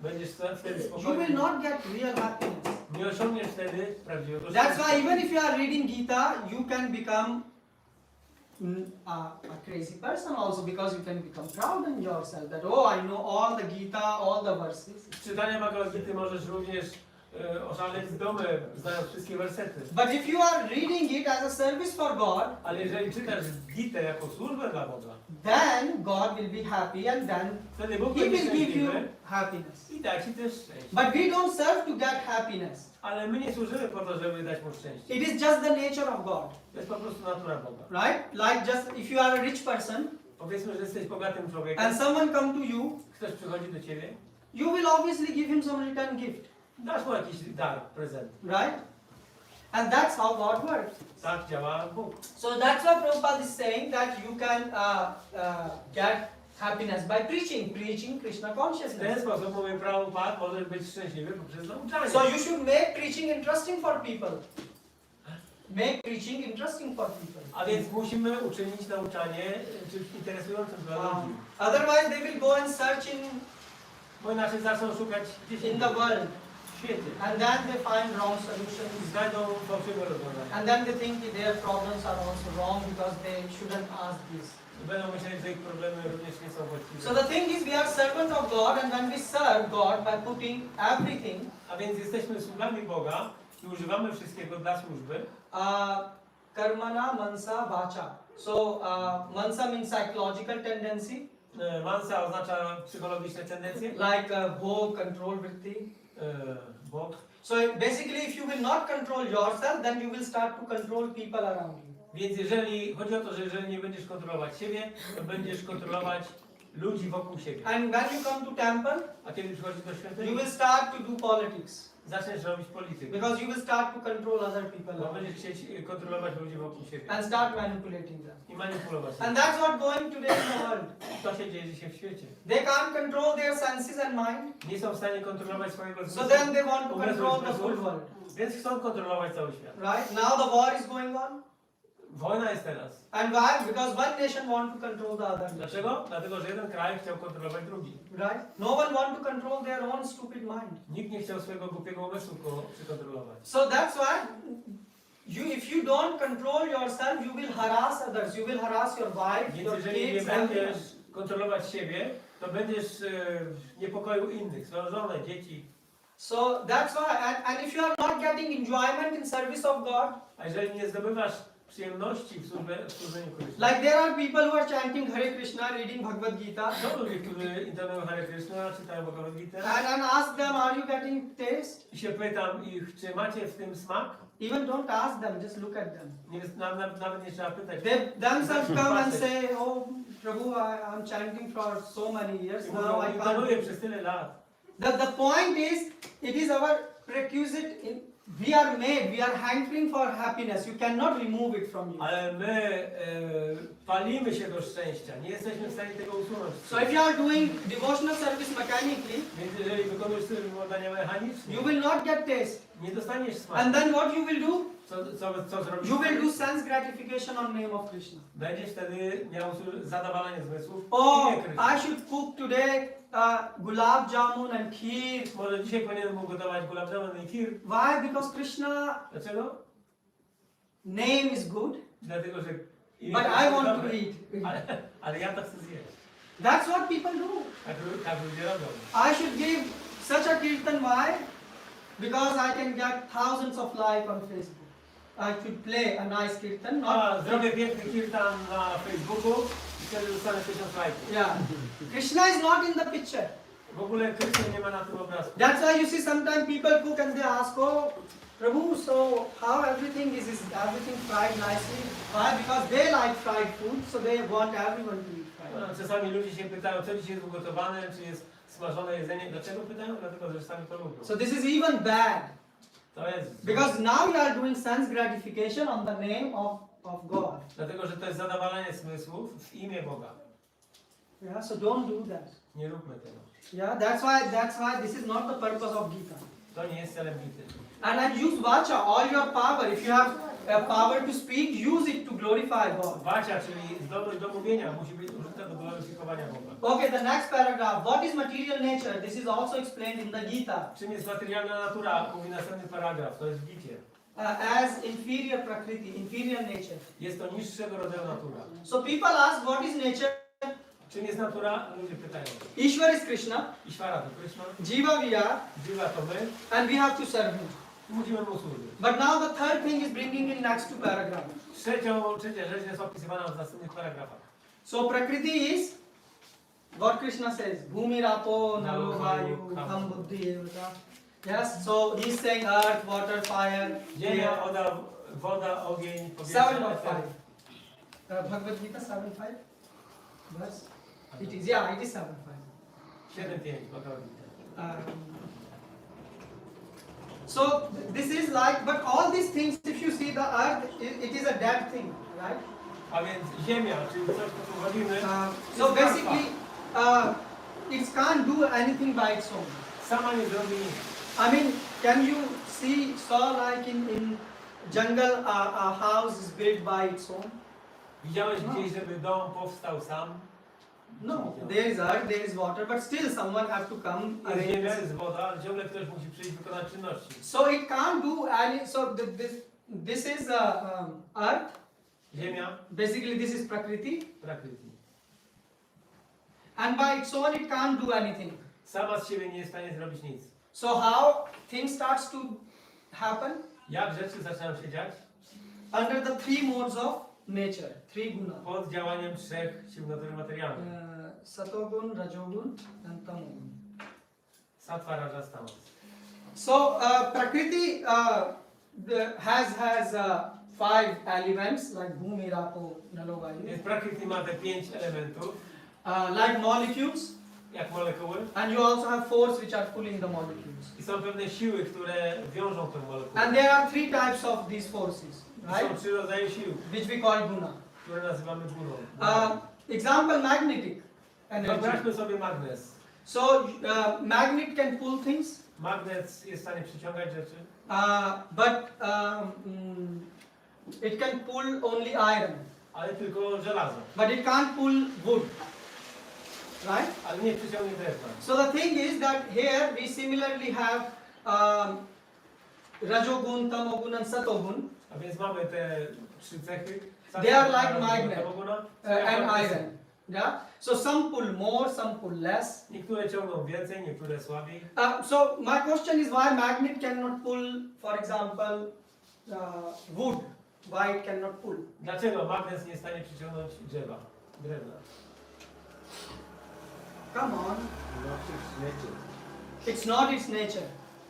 będziesz wtedy You will spokojny. not get real happiness. Nie osiągniesz wtedy prawdziwego That's szczęścia. why even if you are reading Gita, you can become a crazy person also, because you can become proud in yourself that oh, I know all the Gita, all the verses. Z czytania Bhagavad Gity możesz również oszaleć z domem, znając wszystkie wersety. But if you are reading it as a service for God, Ale jeżeli czytasz Gitę jako służbę dla Boga, then God will be happy and then wtedy Bóg He będzie will give you szczęśliwy happiness. i da ci też szczęście. But we don't serve to get happiness. Ale my nie służymy po to, żeby dać mu szczęście. It is just the nature of God, To jest po prostu natura Boga. right? Like just if you are a rich person Powiedzmy, że jesteś bogatym człowiekiem, and someone come to you, ktoś przychodzi do ciebie, you will obviously give him some return gift, dasz mu jakiś dar, prezent. right? And that's how God works. Tak działa Bóg. So that's why Prabhupada is saying that you can get happiness by preaching Krishna W ten consciousness. sposób, mówi Prabhupada, możesz być szczęśliwy poprzez nauczanie. So you should make preaching interesting for people. Make preaching interesting for people. A więc musimy uczynić nauczanie czymś interesującym dla ludzi. Otherwise they will go and search Bo inaczej zaczną szukać gdzieś in the world, w świecie. and then they find wrong I solutions. znajdą fałszywe rozwiązania. And then they think that their problems are also wrong because they shouldn't ask this. I będą myśleć, że ich problemy również nie są właściwe. So the thing is, we are servants of God, and when we serve God by putting everything, A więc jesteśmy sługami Boga i używamy wszystkiego dla służby. karmana, mansa, vacha. So mansa means psychological tendency, Mansa oznacza psychologiczne tendencje. like bhog, control vritti. Bóg. So basically, if you will not control yourself, then you will start to control people around you. Więc chodzi o to, że jeżeli nie będziesz kontrolować siebie, to będziesz kontrolować ludzi wokół siebie. And when you come to temple, A kiedy przychodzisz do you świątyni, will start to do politics, zaczniesz robić politykę. because you will start to control other people Bo around you będziesz chcieć kontrolować ludzi wokół siebie and start manipulating them. i manipulować. And that's what going today in the world. To się dzieje dzisiaj w świecie. They can't control their senses and mind, Nie są w stanie kontrolować swojego so zmysłu, then they want to umysłu i control the zmysłu, full world. więc chcą kontrolować cały świat. Right? Now the war is going on. Wojna jest teraz. And why? Because one nation want to control the other. Dlaczego? Dlatego, że jeden kraj chciał kontrolować drugi. Right? No one want to control their own stupid mind. Nikt nie chciał swojego głupiego umysłu przykontrolować. So that's why if you don't control yourself, you will harass others. You will harass your wife, Więc your jeżeli nie kids, będziesz everyone. kontrolować siebie, to będziesz w niepokoju innych, swoją żonę, dzieci. So that's why, and if you are not getting enjoyment in service of God, A jeżeli nie zdobywasz przyjemności w służeniu Krishna, like there are people who are chanting Hare Krishna, reading Bhagavad Gita, są ludzie, którzy intonują Hare Krishna, czytają Bhagavad Gita and ask them, are you getting taste? i się pytam ich, czy macie w tym smak? Even don't ask them, just look at them. Nie, nawet nie trzeba pytać. They themselves come and say, oh Prabhu, I'm chanting for so many years now, I Intonuję can't. przez tyle lat. The point is, it is our prerequisite. We are made, we are hankering for happiness. You cannot remove it from you. Ale my palimy się do szczęścia. Nie jesteśmy w stanie tego usunąć. So if you are doing devotional service mechanically, Więc jeżeli wykonujesz sobie wymagania mechaniczne, you will not get taste. nie dostaniesz smaku. And then what you will do? Co zrobisz? You will do sense gratification on name of Krishna. Będziesz wtedy miał zadowalanie zmysłów. Oh, w imię Krishna. I should cook today gulab jamun and kheer. Może dzisiaj powinienem ugotować gulab jamun i kheer. Why? Because Krishna Dlaczego? name is good, Dlatego, że imię but Krishna I want to dobre. eat. Ale ja to chcę zjeść. That's what people do. Tak ludzie robią. I should give such a kirtan. Why? Because I can get thousands of likes on Facebook. I should play a nice kirtan. Not Zrobię piękny kirtan na Facebooku i wtedy dostanę 1000 lajków. yeah. Krishna is not in the picture. W ogóle Krishna nie ma na tym obrazku. That's why you see sometimes people cook and they ask, oh, Prabhu, so how everything is everything fried nicely? Why? Because they like fried food, so they want everyone to eat fried. Czasami ludzie się pytają, co dzisiaj jest ugotowane, czy jest smażone jedzenie. Dlaczego pytają? Dlatego, że sami to lubią. So this is even bad. To jest. Because now you are doing sense gratification on the name of God. Dlatego, że to jest zadowalanie zmysłów w imię Boga. Yeah, so don't do that. Nie róbmy tego. Yeah, that's why this is not the purpose of Gita. To nie jest celem Gity. And use vacha, all your power. If you have power to speak, use it to glorify God. Vacha, czyli zdolność do mówienia, musi być użyta do gloryfikowania Boga. Okay, the next paragraph. What is material nature? This is also explained in the Gita. Czym jest materialna natura? Mówi następny paragraf, to jest w Gicie. As inferior prakriti, inferior nature. Jest to niższego rodzaju natura. So people ask, what is nature? Czym jest natura? Ludzie pytają. Ishwar is Krishna, Ishvara to Krishna, Jiva we are, Jiva to my and we have to serve him. i musimy mu służyć. But now the third thing is bringing in next two paragraphs. Trzecia rzecz jest opisywana w następnych paragrafach. So prakriti is what Krishna says, Bhumi Rapo Nalo Vayu Kham Buddhi Devata. Yes, so he's saying earth, water, fire. Ziemia, woda, ogień, powietrze. 7.5. Bhagavad Gita 7.5. Verse. It is, yeah, it is 7.5. 7.5 Bhagavad Gita. So this is like, but all these things, if you see the earth, it is a dead thing, right? A więc ziemia, czyli coś, co tu chodzimy, So basically, it can't do anything by its own. sama nie zrobi nic. I mean, can you saw like in jungle, a house is built by its own? Widziałeś gdzieś, żeby dom powstał sam? No, there is earth, there is water, but still someone has to come. Jest ziemia, jest woda, ale ciągle ktoś musi przyjść wykonać czynności. So it can't do any. So this is earth. Ziemia, Basically, this is prakriti, prakriti. and by its own it can't do anything. Sama z siebie nie jest w stanie zrobić nic. So how things starts to happen? Jak rzeczy zaczynają się dziać? Under the three modes of nature, three guna. Pod działaniem trzech sił natury materialnej. Satogun, Rajogun, and Tamogun. Sattva, Rajas, Tamas. So Prakriti has 5 elements like Bhumi, Rapo, Nalo, Vayu. Więc prakriti ma te 5 elementów, Like molecules, jak molekuły. and you also have force which are pulling the molecules. I są pewne siły, które wiążą tę molekułę. And there are 3 types of these forces, I są right? 3 rodzaje sił, Which we call guna. które nazywamy guną. Example, magnetic energy. Wyobraźmy sobie magnes. So magnet can pull things, Magnes jest w stanie przyciągać rzeczy, but it can pull only iron, ale tylko żelazo. but it can't pull wood, right? Ale nie przyciągnie drewna. So the thing is that here we similarly have Rajogun, Tamogun and Satogun. A więc mamy te trzy cechy. They are like magnet Tamoguna, and iron. Yeah. So some pull more, some pull less. Niektóre ciągną więcej, niektóre słabiej. So my question is why magnet cannot pull, for example, wood? Why it cannot pull? Dlaczego magnes nie jest w stanie przyciągnąć drewna? Come on. Not its nature. It's not its nature.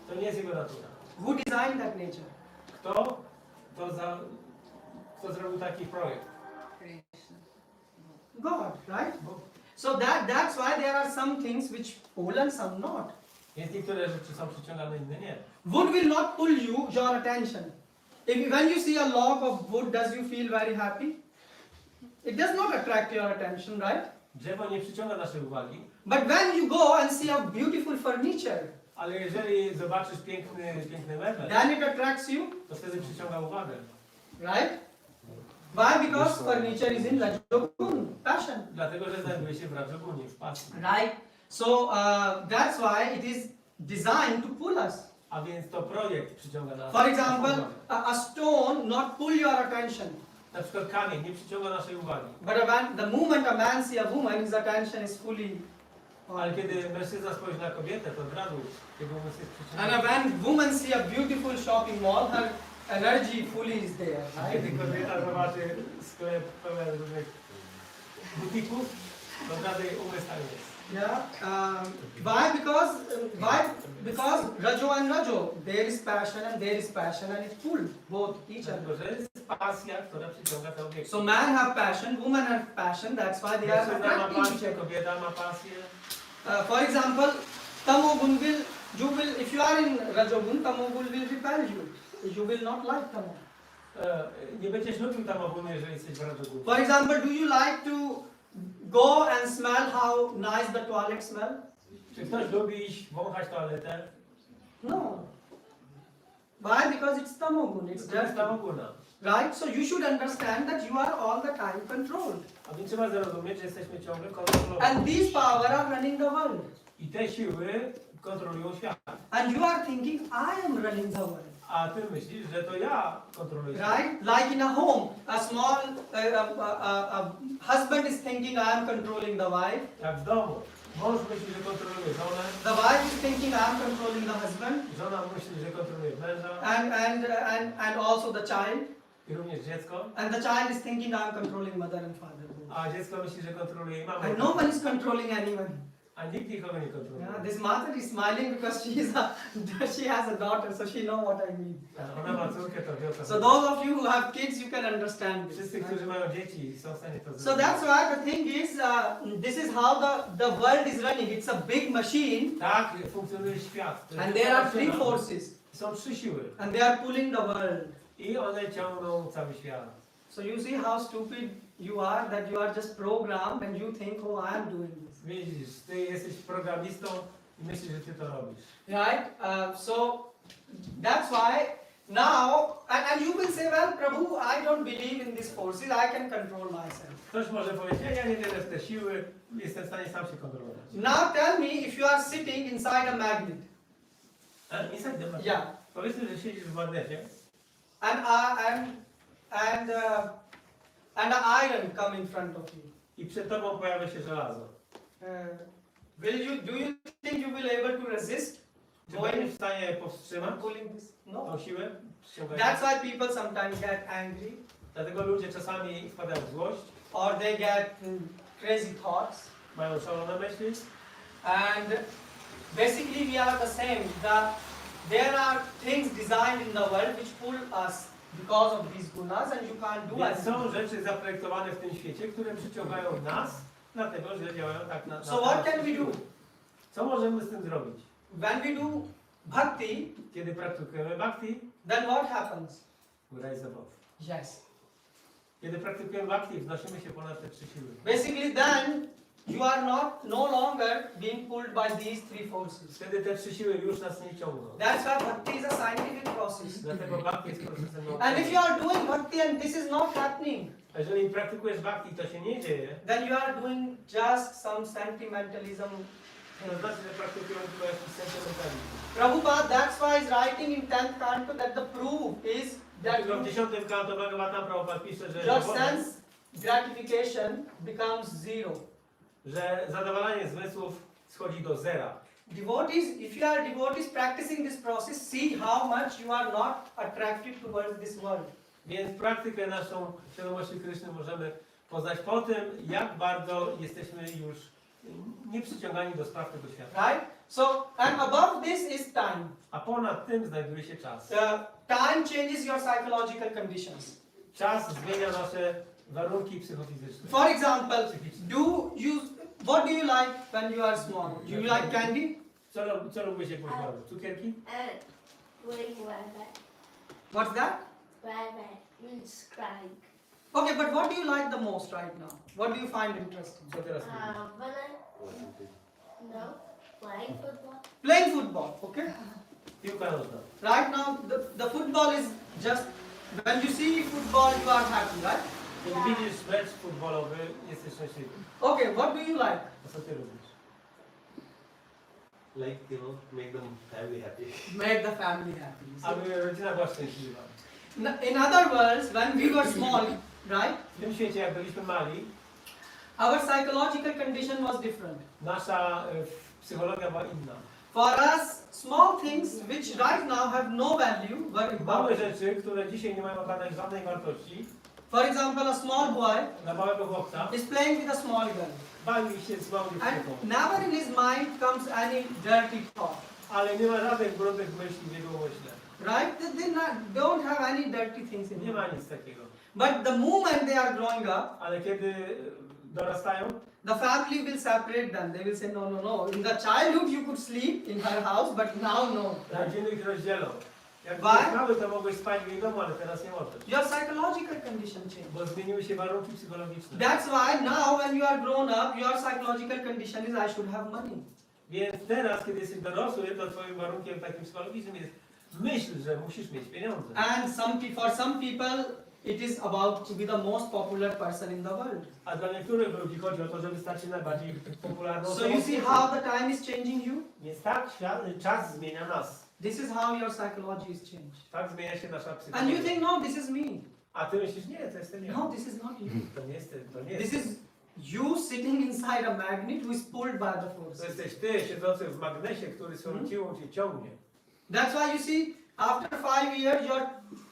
To nie jest jego natura. Who designed that nature? Kto zrobił taki projekt? God, right? So that's why there are some things which pull and some not. Więc niektóre rzeczy są przyciągane, inne nie. Wood will not pull your attention. When you see a log of wood, does you feel very happy? It does not attract your attention, right? Drzewo nie przyciąga naszej uwagi, But when you go and see a beautiful furniture, ale jeżeli zobaczysz piękny meble, then it attracts you, to wtedy przyciąga uwagę. right? Why? Because furniture is in Rajogun, passion. Dlatego, że znajduje się w Rajogunie, w pasji. Right? So that's why it is designed to pull us. A więc to projekt przyciąga nas. For example, a stone not pull your attention. Na przykład kamień nie przyciąga naszej uwagi. But the moment a man see a woman, his attention is fully on. Ale kiedy mężczyzna spojrzy na kobietę, to od razu jego umysł jest And przyciągnięty. when woman see a beautiful shopping mall, her energy fully is there. A kiedy kobieta zobaczy sklep pełen różnych butików, to od razu jej umysł tam jest. Yeah. Why? Because Rajo and Rajo, there is passion and there is passion, and it pull both each Dlatego, other. że jest pasja, która przyciąga te obiekty. So man have passion, woman have passion. That's why they are Mężczyzna ma attracting each pasję, other. kobieta ma pasję. For example, Tamogun if you are in Rajogun, Tamogun will repel you. You will not like Tamogun. Nie będziesz lubił tamogunu, jeżeli jesteś w Rajogunie. For example, do you like to go and smell how nice the toilet smell? Czy ktoś lubi iść wąchać toaletę? No. Why? Because it's Tamogun. It's To jest just tamoguna. right. So you should understand that you are all the time controlled, A więc trzeba zrozumieć, że jesteśmy ciągle kontrolowani. and these power are running the world, I te siły kontrolują świat. and you are thinking I am running the world. A ty myślisz, że to ja kontroluję świat. Right? Like in a home, a small husband is thinking I am controlling the wife. Jak w domu. Mąż myśli, że kontroluje żonę. The wife is thinking I am controlling the husband, Żona myśli, że kontroluje męża. and also the child. I również dziecko. And the child is thinking I am controlling mother and father. A dziecko myśli, że kontroluje mamę. And no one is controlling anyone. A nikt nikogo nie kontroluje. Yeah, this mother is smiling because she has a daughter, so she know what I mean. Ona ma córkę, to wie o co So chodzi. those of you who have kids, you can understand this. Wszyscy, którzy mają dzieci, są w stanie to So zrobić. that's why the thing is, this is how the world is running. It's a big machine, Tak funkcjonuje świat. To jest and there are maszyna. three forces, Są trzy siły. and they are pulling the world. I one ciągną cały świat. So you see how stupid you are, that you are just programmed and you think, oh, I am doing this. Widzisz, ty jesteś programistą i myślisz, że ty to robisz. Right? So that's why now, and you will say, well, Prabhu, I don't believe in these forces, I can control myself. Ktoś może powiedzieć, ja nie wierzę w te siły, jestem w stanie sam się kontrolować. Now tell me if you are sitting inside a magnet. Inside the magnet. Yeah. Powiedzmy, że siedzisz w magnecie And an iron come in front of you. i przed tobą pojawia się żelazo. Do you think you will able to resist Czy będziesz w stanie powstrzymać pulling this? No. tą siłę? Przyciągania? That's why people sometimes get angry, Dlatego ludzie czasami wpadają w złość, or they get crazy thoughts. mają szalone myśli. And basically we are the same. There are things designed in the world which pull us because of these gunas, and you can't do Więc it. są rzeczy zaprojektowane w tym świecie, które przyciągają nas, dlatego że działają tak na So what can we do? Co możemy z tym zrobić? When we do bhakti, Kiedy praktykujemy bhakti, then what happens? we rise above. Yes. Kiedy praktykujemy bhakti, wznosimy się ponad te trzy siły. Basically then you are no longer being pulled by these three forces. Wtedy te trzy siły już nas nie ciągną. That's why bhakti is a scientific process. Dlatego bhakti jest procesem And if naukowym. you are doing bhakti and this is not happening, A jeżeli praktykujesz bhakti i to się nie dzieje, then you are doing just some sentimentalism. to znaczy, że praktykujemy tylko jakiś sentymentalizm. Prabhupada, that's why he's writing in 10th canto that the proof is Dlatego w 10 kanto Bhagavata Prabhupada pisze, że your sense gratification becomes zero. że zadowalanie zmysłów schodzi do zera. Devotees, if you are devotees practicing this process, see how much you are not attracted towards this world. Więc praktykę naszą świadomości Kryszny możemy poznać po tym, jak bardzo jesteśmy już nieprzyciągani do spraw tego świata. Right? So, and above this is time. A ponad tym znajduje się czas. Time changes your psychological conditions. Czas zmienia nasze warunki psychofizyczne. For example, what do you like when you are small? Do you like candy? Co lubisz jak masz mały? Cukierki? Playing Bhagavad. What's that? Bhagavad means crying. Okay, but what do you like the most right now? What do you find interesting? Co teraz lubisz? When playing football. Playing football, okay? Piłka nożna. Right now, the football is just, when you see football, you are happy, right? Kiedy widzisz mecz futbolowy, jesteś szczęśliwy. Okay, what do you like? A co ty lubisz? Like, you know, make them family happy. Make the family happy. Aby rodzina była szczęśliwa. In other words, when we were small, right? W tym świecie, jak byliśmy mali, Our psychological condition was different. nasza psychologia była inna. For us, small things which right now have no value were Małe important. rzeczy, które dzisiaj nie mają żadnej wartości, For example, a small boy dla małego chłopca, is playing with a small girl, bawi się z małą dziewczynką. and never in his mind comes any dirty thought. Ale nie ma żadnych brudnych myśli w jego umyśle. Right? They don't have any dirty things in Nie them. ma nic takiego. But the moment they are growing up, Ale kiedy dorastają, the family will separate them. They will say, no, no, no. In the childhood you could sleep in her house, but now no. rodziny ich rozdzielą. Jak Why? byłeś mały, to mogłeś spać w jej domu, ale teraz nie możesz. Your psychological condition changed. Bo zmieniły się warunki psychologiczne. That's why now when you are grown up, your psychological condition is I should have money. Więc teraz, kiedy jesteś dorosły, to twoim warunkiem takim psychologicznym jest myśl, że musisz mieć pieniądze. And for some people, it is about to be the most popular person in the world. A dla niektórych ludzi chodzi o to, żeby stać się najbardziej popularną So you see how the time is changing you? Więc tak, czas zmienia nas. This is how your psychology is changed. Tak zmienia się nasza And you psychologia. think, no, this is me. A ty myślisz, nie, to jestem ja. No, this is not you. To nie jest ty, to nie This jest is you sitting inside a magnet who is pulled by the To force. jesteś ty, siedzący w magnesie, który swoją siłą cię ciągnie. That's why you see, after 5 years, your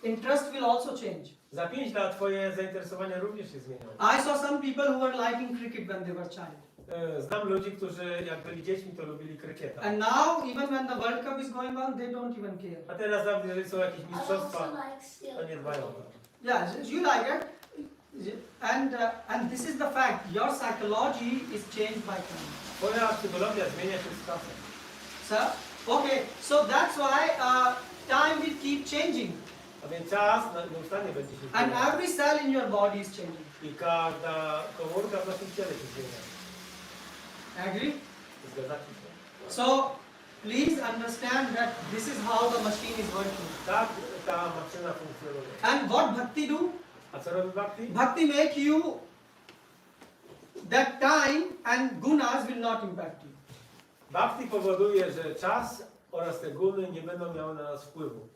interest will also change. Za 5 lat twoje zainteresowania również się zmienią. I saw some people who were liking cricket when they were child. Znam ludzi, którzy jak byli dziećmi, to lubili krykieta. And now, even when the World Cup is going on, they don't even care. A teraz nawet jeżeli są jakieś I also mistrzostwa, like still. to nie dbają o to. Yeah, you like it. And this is the fact. Your psychology is changed by time. Twoja psychologia zmienia się z czasem. Sir? Okay, so that's why time will keep changing. A więc czas nieustannie będzie się And zmieniał. every cell in your body is changing. I każda komórka w naszym ciele się zmienia. Agree? Zgadzacie się? So, please understand that this is how the machine is working. Tak ta maszyna funkcjonuje. And what bhakti do? A co robi Bhakti? Bhakti make you that time and gunas will not impact you. Bhakti powoduje, że czas oraz te guny nie będą miały na nas wpływu.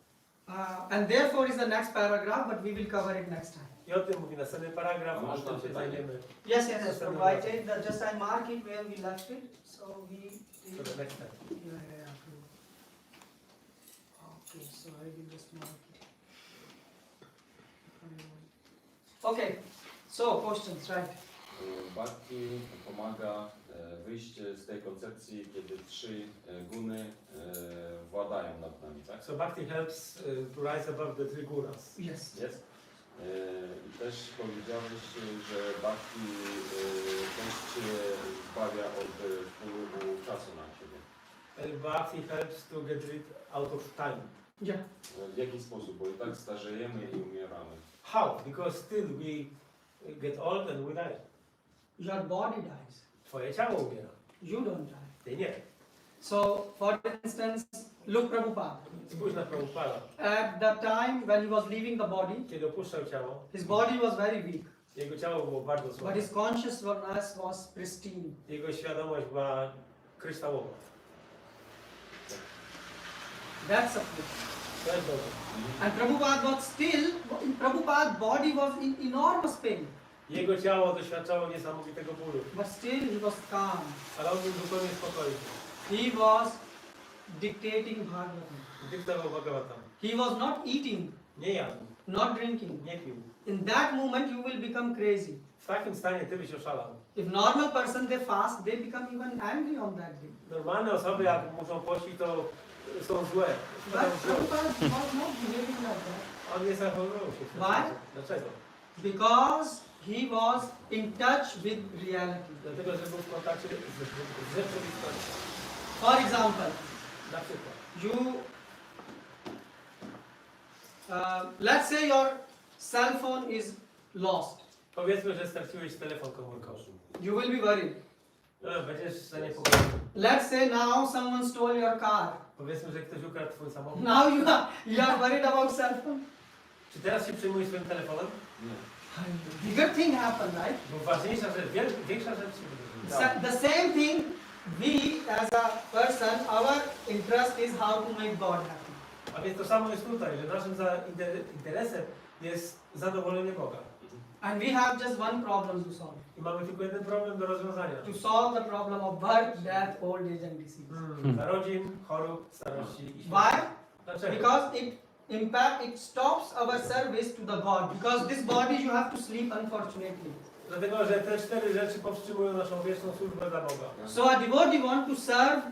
And therefore is the next paragraph, but we will cover it next time. I o tym mówi następny paragraf, A a można tym się pytanie? zajmiemy. Yes, provided that just I mark it where we left it. So we. For the next time. Yeah. Okay, so I will just mark it. Okay, so questions, right? Bhakti pomaga wyjść z tej koncepcji, kiedy 3 guny władają nad nami, tak? So Bhakti helps to rise above the three gunas. Yes. Jest? I też powiedziałeś, że Bhakti też Cię zbawia od wpływu czasu na siebie. Bhakti helps to get rid out of time. Yeah. W jaki sposób? Bo i tak starzejemy i umieramy. How? Because still we get old and we die. Your body dies. Twoje ciało umiera. You don't die. Ty nie. So, for instance, look Prabhupada. Spójrz na Prabhupada. At the time when he was leaving the body, Kiedy opuszczał ciało, his body was very weak, jego ciało było bardzo but słabe. his consciousness was pristine. Jego świadomość była kryształowa. That's a proof. To jest dobre. And Prabhupada was still, Prabhupada's body was in enormous pain. Jego ciało doświadczało niesamowitego bólu, But still he was calm. ale on był zupełnie spokojny. He was dictating Bhagavatam. Dyktował Bhagavatam. He was not eating, Nie jadł, not drinking. nie pił. In that moment you will become crazy. W takim stanie ty byś oszalał. If normal person they fast, they become even angry on that day. Normalne osoby jak muszą pościć, to są złe. But Prabhupada was not behaving like that. On nie zachowywał się w ten Why? sposób. Dlaczego? Because he was in touch with reality. Dlatego, że był w kontakcie z rzeczywistością. For example, Na przykład. you let's say your cell phone is lost. Powiedzmy, że straciłeś telefon komórkowy. You will be worried. No, będziesz zaniepokojony. Let's say now someone stole your car. Powiedzmy, że ktoś ukradł twój samochód. Now you are worried about cell phone. Czy teraz się przejmujesz swoim telefonem? Bigger thing happened, right? Bo ważniejsza rzecz, większa rzecz się wydarzyła. The same thing, we as a person, our interest is how to make God happy. A więc to samo jest tutaj, że naszym interesem jest zadowolenie Boga. And we have just one problem to solve. I mamy tylko jeden problem do rozwiązania. To solve the problem of birth, death, old age and disease. Narodzin, chorób, starości i śmierci. Why? Dlaczego? Because it stops our service to the God. Because this body you have to sleep, unfortunately. Dlatego, że te 4 rzeczy powstrzymują naszą wieczną służbę dla Boga. So a devotee want to serve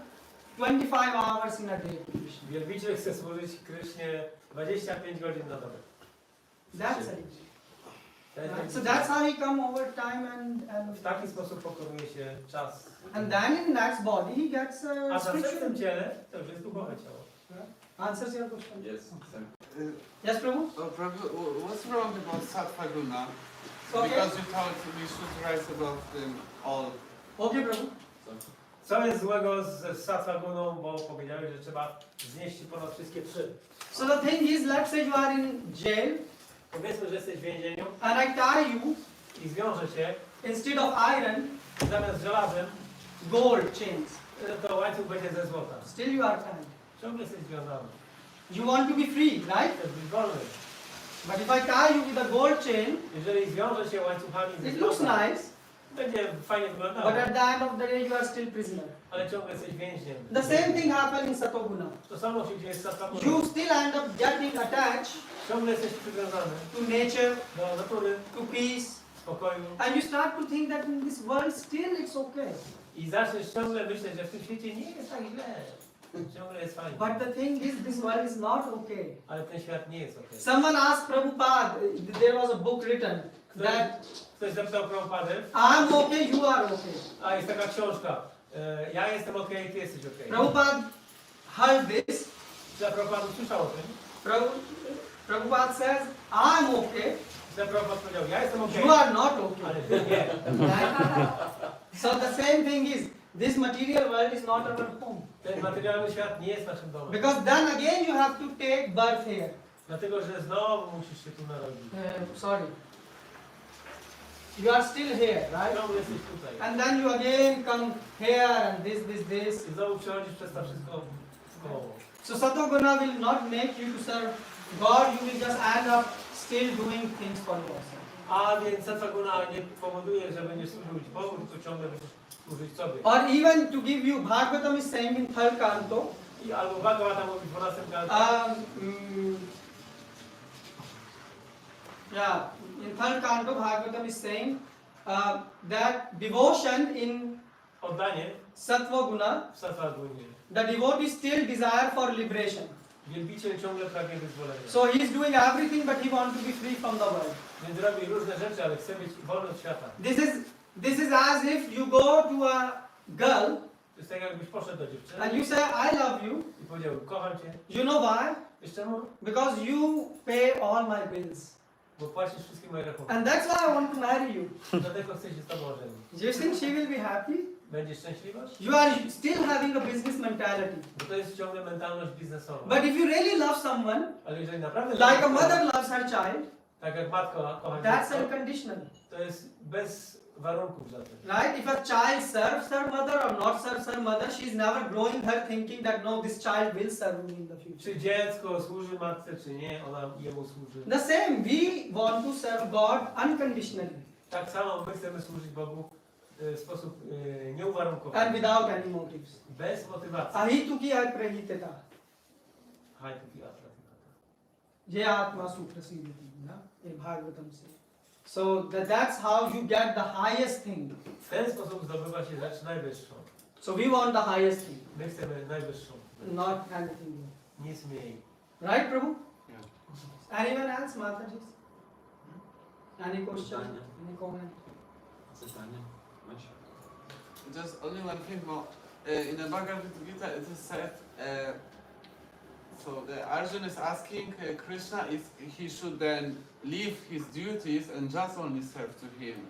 25 hours in a day to Krishna. Wielbiciel chce służyć Krysznie 25 godzin na dobę. That's it. To jest Right? So that's how he come over time and W taki sposób pokonuje się czas. and then in next body he gets A w spiritual. następnym ciele to już jest duchowe ciało. Answers your question. Yes. Yes, Prabhu? Prabhu, what's wrong about Sattva Guna? Okay. Because you told we should rise above them all. Okay, Prabhu. Co jest złego ze sattva guną, bo powiedziałeś, że trzeba znieść ponad wszystkie 3. So the thing is, let's say you are in jail Powiedzmy, że jesteś w więzieniu and I tie you i zwiążę cię instead of iron, zamiast żelazem, gold chains. to łańcuch będzie ze złota. Still you are tied. Ciągle jesteś związany. You want to be free, right? Chcesz być wolny. But if I tie you with a gold chain, Jeżeli zwiążę się łańcuchami ze it looks złota, nice, będzie fajnie wyglądało, but at the end of the day you are still prisoner. ale ciągle jesteś więźniem. The same thing happened in Satoguna. To samo się dzieje z sattva guną. You still end up getting attached Ciągle jesteś przywiązany to nature, do natury, to peace, spokoju and you start to think that in this world still it's okay. i zaczniesz ciągle myśleć, że w tym świecie nie jest tak źle. Ciągle jest fajnie. But the thing is, this world is not okay. Ale ten świat nie jest okej. Someone asked Prabhupada, there was a book written that Ktoś zapytał Prabhupadę, I'm okay, you are okay. a jest taka książka, ja jestem okej, ty jesteś okej. Prabhupada heard this. Czy Prabhupada usłyszał o tym? Prabhupada says, I'm okay, Czy Prabhupada powiedział, ja jestem okej, you are not okay. ale ty nie. So the same thing is, this material world is not our home. Ten materialny świat nie jest naszym domem. Because then again you have to take birth here. Dlatego, że znowu musisz się tu narodzić. Sorry. You are still here, right? Ciągle jesteś tutaj. And then you again come here and this. I znowu przechodzisz przez to wszystko w koło. So Satoguna will not make you to serve God, you will just end up still doing things for yourself. A więc sattva guna nie powoduje, że będziesz służyć Bogu, tylko ciągle będziesz służyć sobie. Or even to give you, Bhagavatam is saying in third canto, I albo Bhagavad mówi w 12 kancie, in third canto Bhagavatam is saying that devotion in oddanie Sattva Guna, w sattva gunie. the devotee still desire for liberation. Wielbiciel ciągle pragnie wyzwolenia. So he is doing everything but he wants to be free from the world. Więc robi różne rzeczy, ale chce być wolny od świata. This is as if you go to a girl To jest tak, jakbyś poszedł do dziewczyny and you say, I love you. i powiedział, kocham cię. You know why? Wiesz czemu? Because you pay all my bills. Bo płacisz wszystkie moje rachunki. And that's why I want to marry you. Dlatego chcę się z tobą ożenić. Do you think she will be happy? Będziesz szczęśliwa? You are still having a business mentality. Bo to jest ciągle mentalność biznesowa. But if you really love someone, Ale jeżeli naprawdę like a kochasz, mother loves her child, tak jak matka kocha that's dziecko, unconditional. to jest bez warunków za tym. Right? If a child serves her mother or not serves her mother, she is never growing her thinking that no, this child will serve me in the future. Czy dziecko służy matce, czy nie, ona jemu służy. The same, we want to serve God unconditionally Tak samo my chcemy służyć Bogu w sposób nieuwarunkowany. and without any motives. Bez motywacji. Ahituki aprahiteta. Hajtuki atrafikata. Je atma suprasidati. In Bhagavatam says. So that's how you get the highest thing. W ten sposób zdobywa się rzecz najwyższą. So we want the highest thing, My chcemy najwyższą. not anything more. Nic mniej. Right, Prabhu? Yeah. Anyone else, Mataji? Any question? Any comment? Pytanie? Masz? Just only one thing more. In the Bhagavad Gita, it is said. So the Arjuna is asking Krishna if he should then leave his duties and just only serve to him.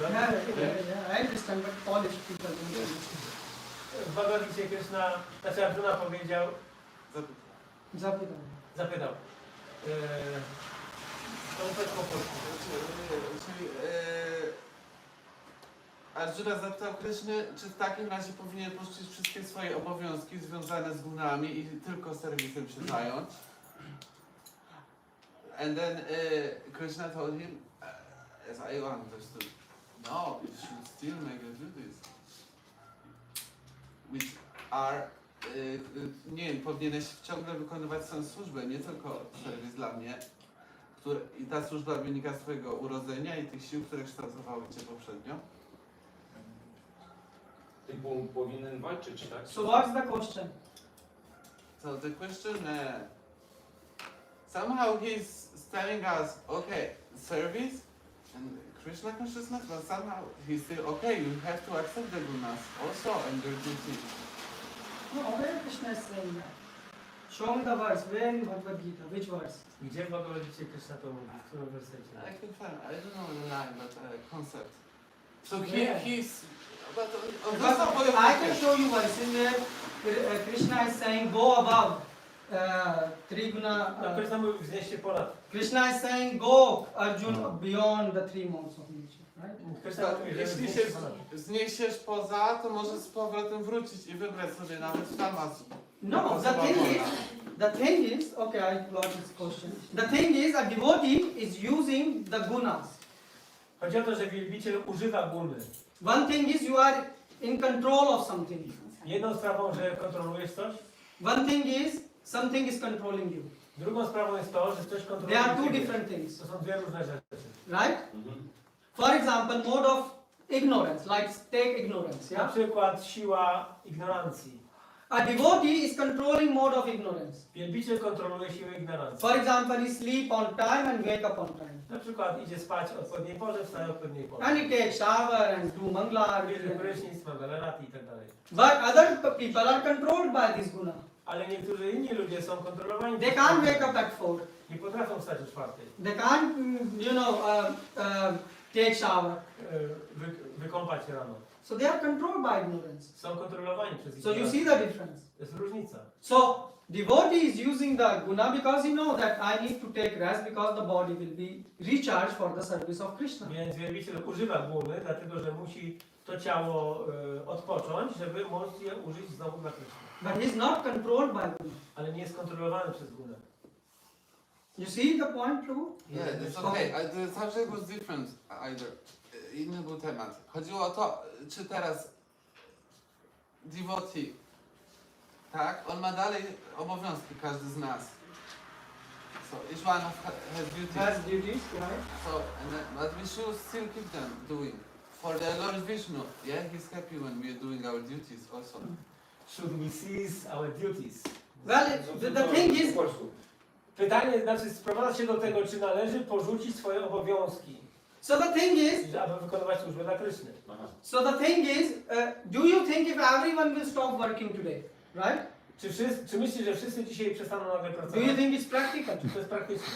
Yeah, I understand, but Polish people don't understand. W Bhagavad Gita Krishna, znaczy Arjuna powiedział, zapytał. To powiedz po polsku. Czyli Arjuna zapytał Kryszny, czy w takim razie powinien porzucić wszystkie swoje obowiązki związane z gunami i tylko serwisem się zająć. And then Krishna told him, as I understood, no, you should still make the duties, which are, nie, powinieneś ciągle wykonywać swoją służbę, nie tylko serwis dla mnie, i ta służba wynika z twojego urodzenia i tych sił, które kształtowały cię poprzednio. Ty powinien walczyć, tak? So what's the question? So the question, somehow he's telling us, okay, service and Krishna consciousness, but somehow he's still, okay, you have to accept the gunas also and their duty. No, where Krishna is saying that? Show me the verse. Where in Bhagavad Gita? Which verse? Gdzie w Bhagavad Gita Krishna to mówi? W którym wersecie? I can find, I don't know the line, but concept. So Yeah. he's, but Because I can show you verses where Krishna is saying go above three guna. Krishna mówi wznieść się ponad. Krishna is saying go Arjuna beyond the three modes of nature, right? Krishna mówi, że jeśli wznieść się się ponad. zniesiesz poza, to możesz z powrotem wrócić i wybrać sobie nawet tamas. No, the thing is, okay, I got this question. The thing is, a devotee is using the gunas. Chodzi o to, że wielbiciel używa guny. One thing is you are in control of something. Jedną sprawą, że kontrolujesz coś. One thing is something is controlling you. Drugą sprawą jest to, że coś They kontroluje are two ciebie. different things, To są dwie różne rzeczy. right? For example, mode of ignorance, like take ignorance, Na yeah? przykład siła ignorancji. A devotee is controlling mode of ignorance. Wielbiciel kontroluje siłę ignorancji. For example, he sleep on time and wake up on time. Na przykład idzie spać o odpowiedniej porze, wstaje o odpowiedniej porze. And he takes shower and do mangla. Bierze prysznic, mangalarati i tak dalej. But other people are controlled by this guna. Ale niektórzy inni ludzie są kontrolowani. They can't wake up at 4. Nie potrafią wstać o 4. They can't, take shower. Wykąpać się rano. So they are controlled by ignorance. Są kontrolowani przez So you ignorancję. see the difference. To jest różnica. So devotee is using the guna because he knows that I need to take rest because the body will be recharged for the service of Krishna. Więc wielbiciel używa guny, dlatego że musi to ciało odpocząć, żeby móc je użyć znowu dla Krishna. But he is not controlled by guna. Ale nie jest kontrolowany przez gunę. You see the point, Prabhu? Yeah, that's okay. The subject was different either. Inny był temat. Chodziło o to, czy teraz devotee, tak? On ma dalej obowiązki, każdy z nas. So each one has duties. Has duties, right? So, but we should still keep them doing. For the Lord Vishnu, yeah, he's happy when we are doing our duties also. Should we cease our duties? Well, the thing is, Pytanie, znaczy sprowadza się do tego, czy należy porzucić swoje obowiązki, so the thing is, aby wykonywać służbę dla Kryszny. so the thing is, do you think if everyone will stop working today, right? Czy myślisz, że wszyscy dzisiaj przestaną nagle Do you pracować? think it's practical? Czy to jest praktyczne?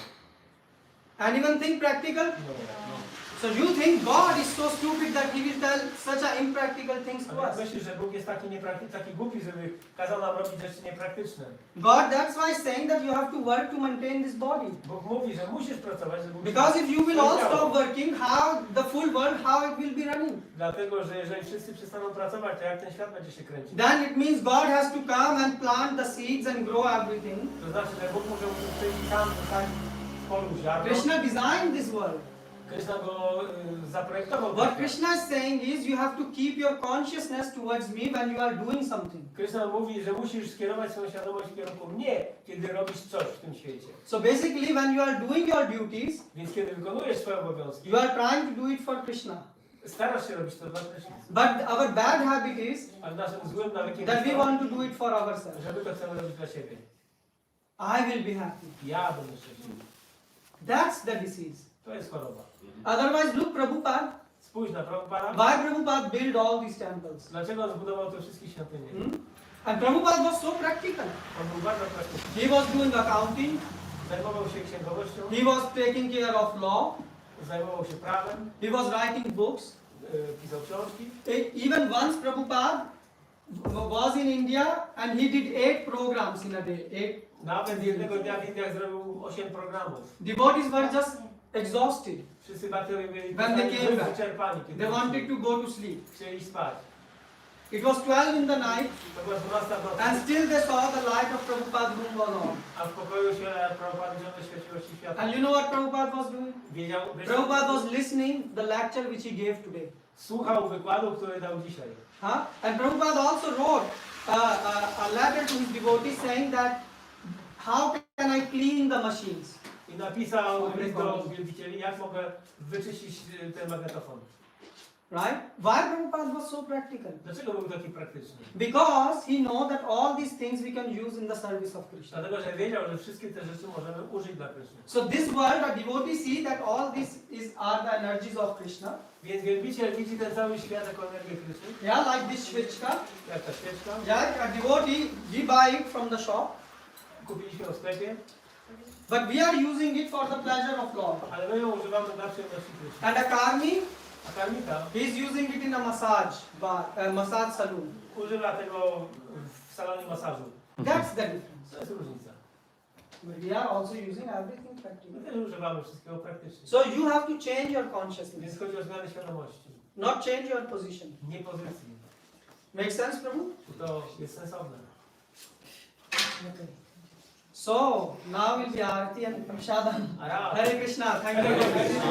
Anyone think practical? No. So you think God is so stupid that He will tell such a impractical things to Ale us? myślisz, że Bóg jest taki głupi, żeby kazał nam robić rzeczy niepraktyczne. God, that's why He's saying that you have to work to maintain this body. Bóg mówi, że musisz pracować, żeby Because if you will all Ciało. stop working, how the full world, how it will be running? Dlatego, że jeżeli wszyscy przestaną pracować, to jak ten świat będzie się kręcić? Then it means God has to come and plant the seeds and grow everything. To znaczy, że Bóg może przyjść sam posadzić w polu ziarno. Krishna designed this world. Krishna go zaprojektował. What Krishna is saying is you have to keep your consciousness towards me when you are doing something. Krishna mówi, że musisz skierować swoją świadomość w kierunku mnie, kiedy robisz coś w tym świecie. So basically when you are doing your duties, Więc kiedy wykonujesz swoje obowiązki, you are trying to do it for Krishna. starasz się robić to dla Krishna. But our bad habit is A naszym złym nawykiem that we jest to, want to do it for ourselves. że my to chcemy robić dla siebie. I will be happy. Ja będę szczęśliwy. That's the disease. To jest choroba. Otherwise, look Prabhupada. Spójrz na Prabhupada. Why Prabhupada built all these temples? Dlaczego on zbudował te wszystkie świątynie? And Prabhupada was so practical. On był bardzo praktyczny. He was doing accounting. Zajmował się księgowością, He was taking care of law. zajmował się prawem, He was writing books. pisał książki. Even once Prabhupada was in India and he did 8 programs in a day. Nawet jednego dnia w Indiach zrobił 8 programów. Devotees were just exhausted. Wszyscy bakterie byli When they came back, wyczerpani, kiedy they wanted to go to sleep. chcieli spać. It was 12 in the night To była 12 w nocy, and still they saw the light of Prabhupada's room was on. a w pokoju się Prabhupada ciągle świeciło się światło. And you know what Prabhupada was doing? Prabhupada was listening the lecture which he gave today. Słuchał wykładu, który dał dzisiaj. And Prabhupada also wrote a letter to his devotees saying that how can I clean the machines? I napisał list do wielbicieli, jak mogę wyczyścić ten magnetofon. Right? Why Prabhupada was so practical? Dlaczego był taki praktyczny? Because he know that all these things we can use in the service of Krishna. Dlatego, że wiedział, że wszystkie te rzeczy możemy użyć dla Krishna. So this world, a devotee see that all this are the energies of Krishna. Więc wielbiciel widzi ten cały świat jako energię Kryszny. Yeah, like this świeczka. Jak ta świeczka. Yeah, a devotee, we buy it from the shop. Kupiliśmy ją w sklepie. But we are using it for the pleasure of Lord. Ale my ją używamy dla przyjemności Kryszny. And a karmi, A karmita he is using it in a massage bar, massage saloon. używa tego w salonie masażu. That's the difference. To jest różnica. But we are also using everything My practically. też używamy wszystkiego praktycznie. So you have to change your consciousness, Więc chodzi o zmianę świadomości, not change your position. nie pozycji. Make sense, Prabhu? To jest sensowne. Okay. So now will be Arati and Prashadam. Ara. Hare Krishna. Thank you. Hare Krishna.